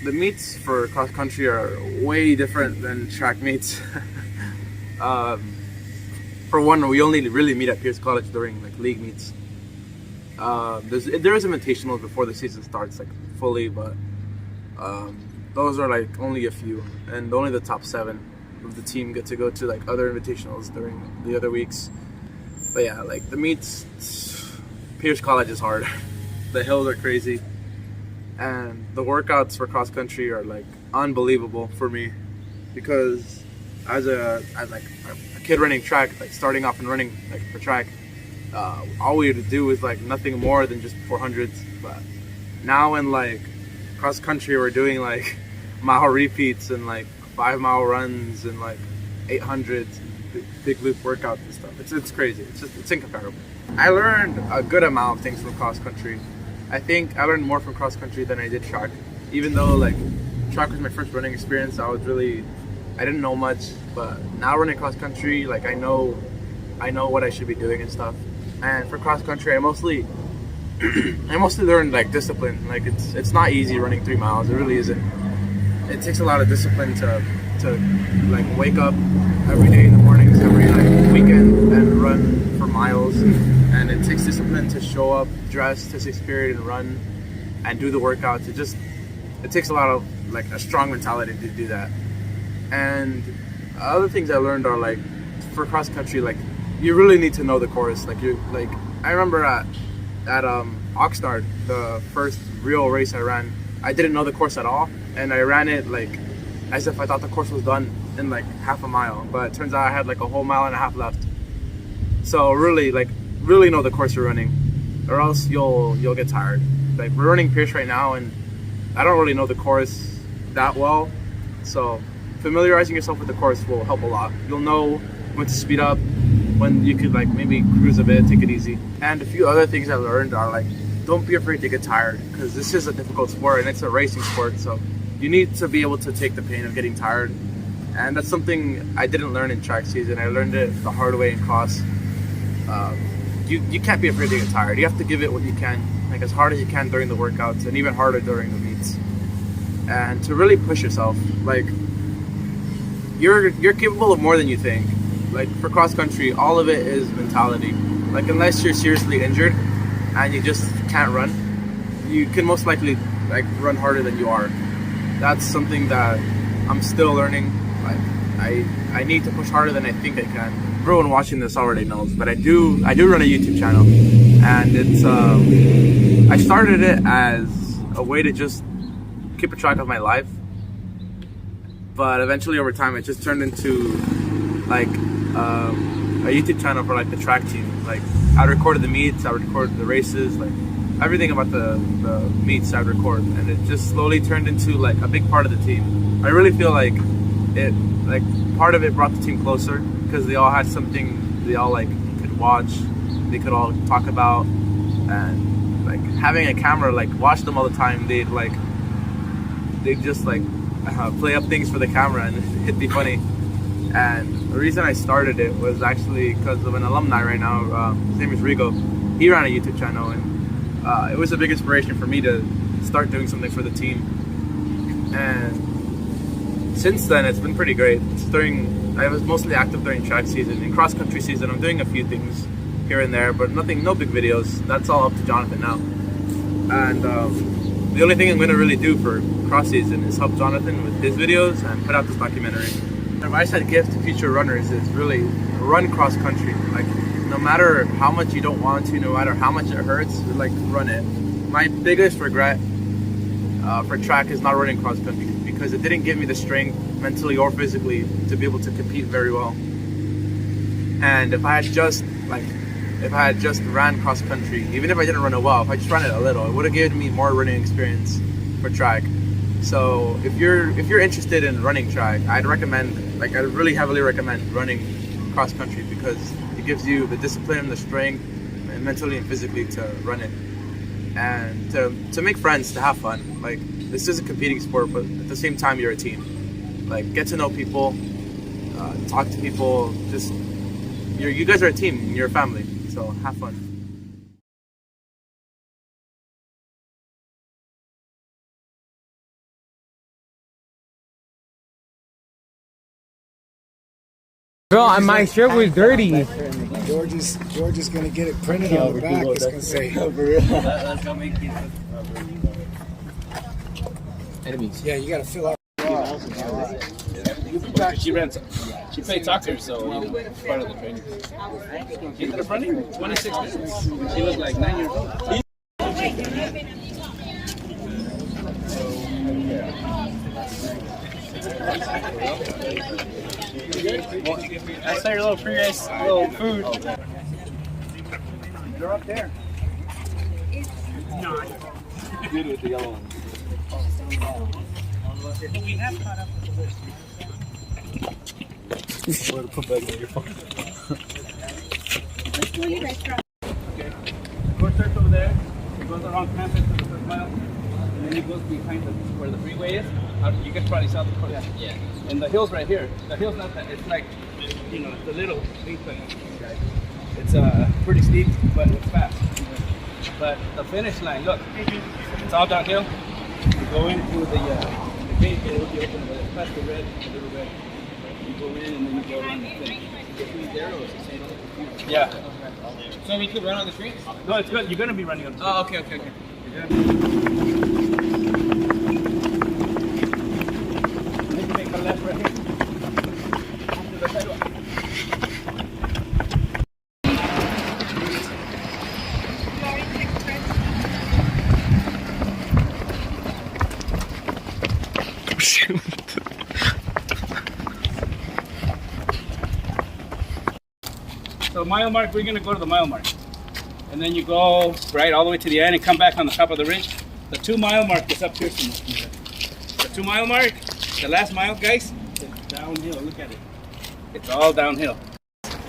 the meets for cross country are way different than track meets. For one, we only really meet at Pierce College during like league meets. There is invitationals before the season starts like fully, but those are like only a few, and only the top 7 of the team get to go to like other invitationals during the other weeks. But yeah, like the meets, Pierce College is hard. The hills are crazy, and the workouts for cross country are like unbelievable for me, because as a kid running track, like starting off and running like for track, all we had to do was like nothing more than just 400s. But now in like cross country, we're doing like mile repeats and like 5-mile runs and like 800s, big loop workouts and stuff. It's crazy. It's incomparable. I learned a good amount of things from cross country. I think I learned more from cross country than I did track. Even though like track was my first running experience, I didn't know much. But now running cross country, like I know what I should be doing and stuff. And for cross country, I mostly learned like discipline. Like it's not easy running 3 miles. It really isn't. It takes a lot of discipline to like wake up every day in the mornings, every like weekend, and run for miles. And it takes discipline to show up, dress to 6th period, and run and do the workouts. It takes a lot of like a strong mentality to do that. And other things I learned are like for cross country, like you really need to know the course. I remember at Oxnard, the first real race I ran, I didn't know the course at all, and I ran it like as if I thought the course was done in like half a mile, but it turns out I had like a whole 1.5 miles left. So really know the course you're running, or else you'll get tired. Like we're running Pierce right now, and I don't really know the course that well, so familiarizing yourself with the course will help a lot. You'll know when to speed up, when you could like maybe cruise a bit, take it easy. And a few other things I learned are like, don't be afraid to get tired, because this is a difficult sport and it's a racing sport, so you need to be able to take the pain of getting tired. And that's something I didn't learn in track season. I learned it the hard way in cross. you can't be afraid to get tired. You have to give it what you can, like as hard as you can during the workouts and even harder during the meets. And to really push yourself, like you're capable of more than you think. Like for cross country, all of it is mentality. Like unless you're seriously injured and you just can't run, you can most likely like run harder than you are. That's something that I'm still learning. Like I need to push harder than I think I can. Everyone watching this already knows, but I do run a YouTube channel, and it's I started it as a way to just keep a track of my life, but eventually over time it just turned into like a YouTube channel for like the track team. Like I recorded the meets, I recorded the races, like everything about the meets I record, and it just slowly turned into like a big part of the team. I really feel like it, like part of it brought the team closer because they all had something they all like could watch, they could all talk about, and like having a camera, like watch them all the time, they'd just like play up things for the camera and it'd be funny. And the reason I started it was actually because of an alumni right now. His name is Rigo. He ran a YouTube channel, and it was a big inspiration for me to start doing something for the team. And since then, it's been pretty great. I was mostly active during track season. In cross country season, I'm doing a few things here and there, but no big videos. That's all up to Jonathan now. And the only thing I'm going to really do for cross season is help Jonathan with his videos and put out this documentary. The advice I'd give to future runners is really run cross country. Like no matter how much you don't want to, no matter how much it hurts, like run it. My biggest regret for track is not running cross country because it didn't give me the strength mentally or physically to be able to compete very well. And if I had just ran cross country, even if I didn't run it well, if I just ran it a little, it would have given me more running experience for track. So if you're interested in running track, I'd really heavily recommend running cross country because it gives you the discipline, the strength, and mentally and physically to run it, and to make friends, to have fun. Like this is a competing sport, but at the same time you're a team. Like get to know people, talk to people. Just you guys are a team, you're a family. So have fun. Bro, my shirt was dirty. George is gonna get it printed on the back. It's gonna say. Let's go make it. Enemies. Yeah, you gotta fill out. She played soccer, so part of the training. She ended up running 26 minutes. She was like 9 years old. I saw your little pre-race, little food. You're up there. It's not. Good with the yellow one. We have caught up with the list. Where to put back in your phone. Okay. Course starts over there. It goes around campus to the first mile. And then it goes behind where the freeway is. You guys probably saw the course. Yeah. And the hill's right here. The hill's not that. It's like, it's a little steep thing. It's pretty steep, but it's fast. But the finish line, look, it's all downhill. You go into the gate, it will be open, but it's past the little red. You go in and then you go around the thing. You get these arrows to say don't confuse. Yeah. So we could run on the streets? No, it's good. You're going to be running on the streets. Oh, okay. Then you make a left right here. Onto the sidewalk. So mile mark, we're going to go to the mile mark. And then you go right all the way to the end and come back on the top of the ridge. The 2 mile mark is up here somewhere. The 2 mile mark, the last mile, guys, it's downhill. Look at it. It's all downhill.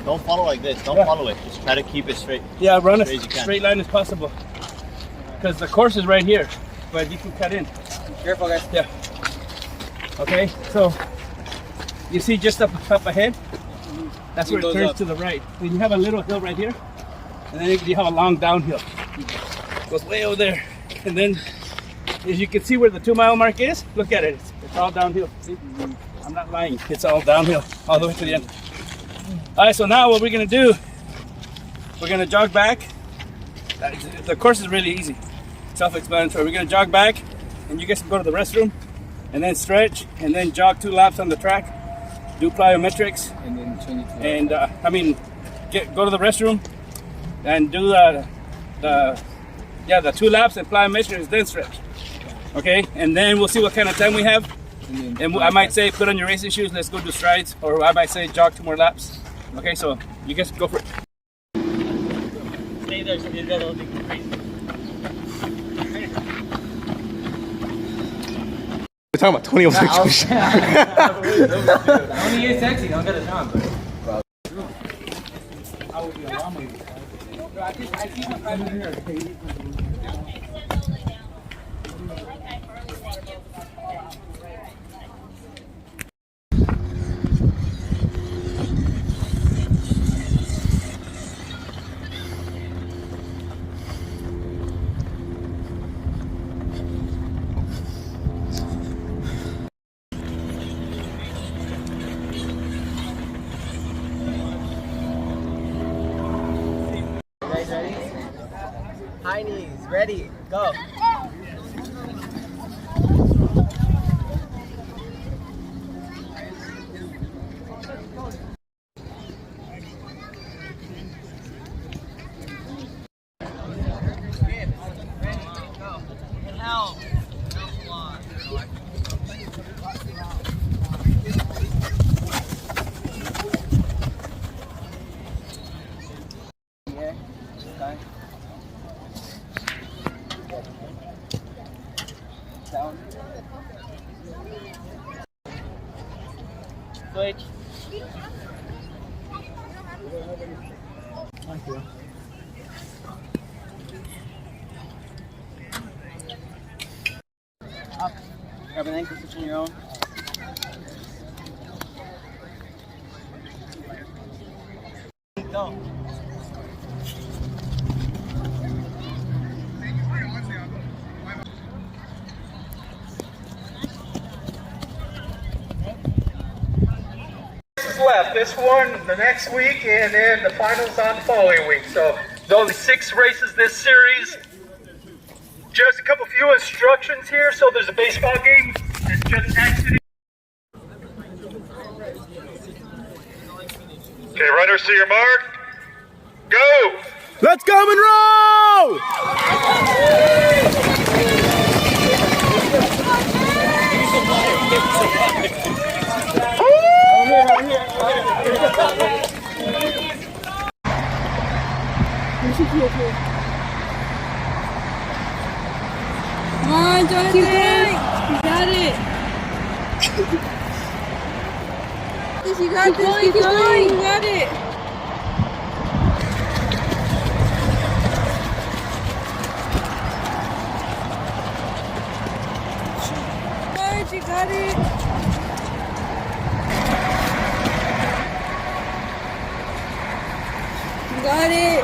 Don't follow like this. Don't follow it. Just try to keep it straight. Yeah, run as straight line as possible. Because the course is right here, but you can cut in. Careful, guys. Yeah. Okay, so you see just up ahead? That's where it turns to the right. Then you have a little hill right here. and then you have a long downhill. Goes way over there, and then as you can see where the 2 mile mark is, look at it. It's all downhill. See? I'm not lying. It's all downhill all the way to the end. All right, so now what we're gonna do, we're gonna jog back. The course is really easy, self-explanatory. We're gonna jog back, and you guys can go to the restroom, and then stretch, and then jog 2 laps on the track, do plyometrics, And then change it to and go to the restroom, and do the 2 laps and plyometrics, then stretch. Okay, and then we'll see what kind of time we have. And I might say, put on your racing shoes, let's go do strides, or I might say, jog 2 more laps. Okay, so you guys go for it. Stay there so you get all the crazy. We're talking about 20 over 6. Only is sexy, don't get a job. High knees, ready, go. Switch. Thank you. Up. Grab an ankle switch on your own. Go. Left this one the next week, and then the finals on the following week. So there's only 6 races this series. Just a couple few instructions here. So there's a baseball game. It's just exiting. Okay, runners to your mark. Go! Let's go, Monroe! Come on, Jonathan. You got it. You got this. Keep going. You got it. You got it. You got it.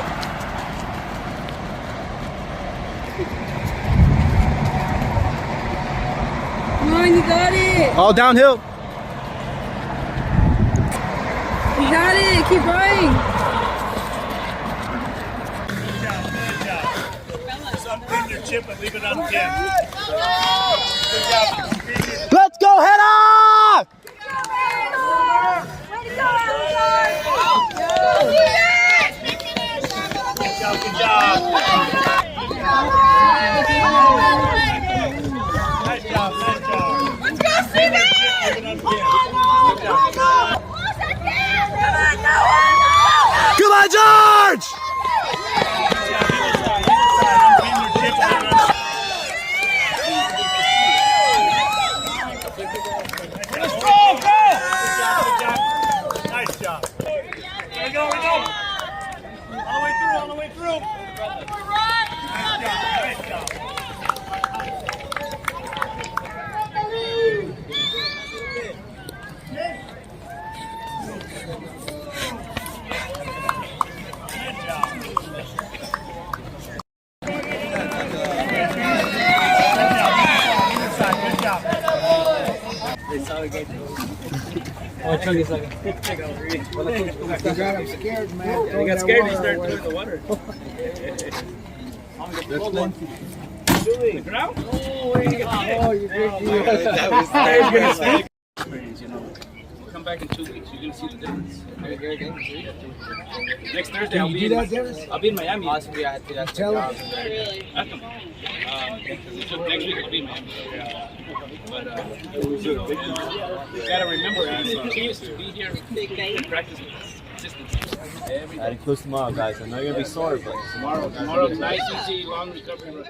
Come on, you got it. All downhill. You got it. Keep going. Just unpin your chip and leave it on 10. Let's go, head off! Good job. Nice job. Let's go, Steven! Come on, George! Nice job. There we go. All the way through. Nice job. Good job. Chunky's like, I'm scared, man. he got scared and he started throwing the water. The ground? Oh, you good. Experience, you know. Come back in 2 weeks. You're gonna see the difference. Next Thursday, I'll be in Miami. Possibly, I had to Tell him. Next week I'll be in Miami. But you gotta remember, it's a chance to be here and practice consistency. That includes tomorrow, guys. I know you're gonna be sore, but Tomorrow, nice, easy, long recovery run.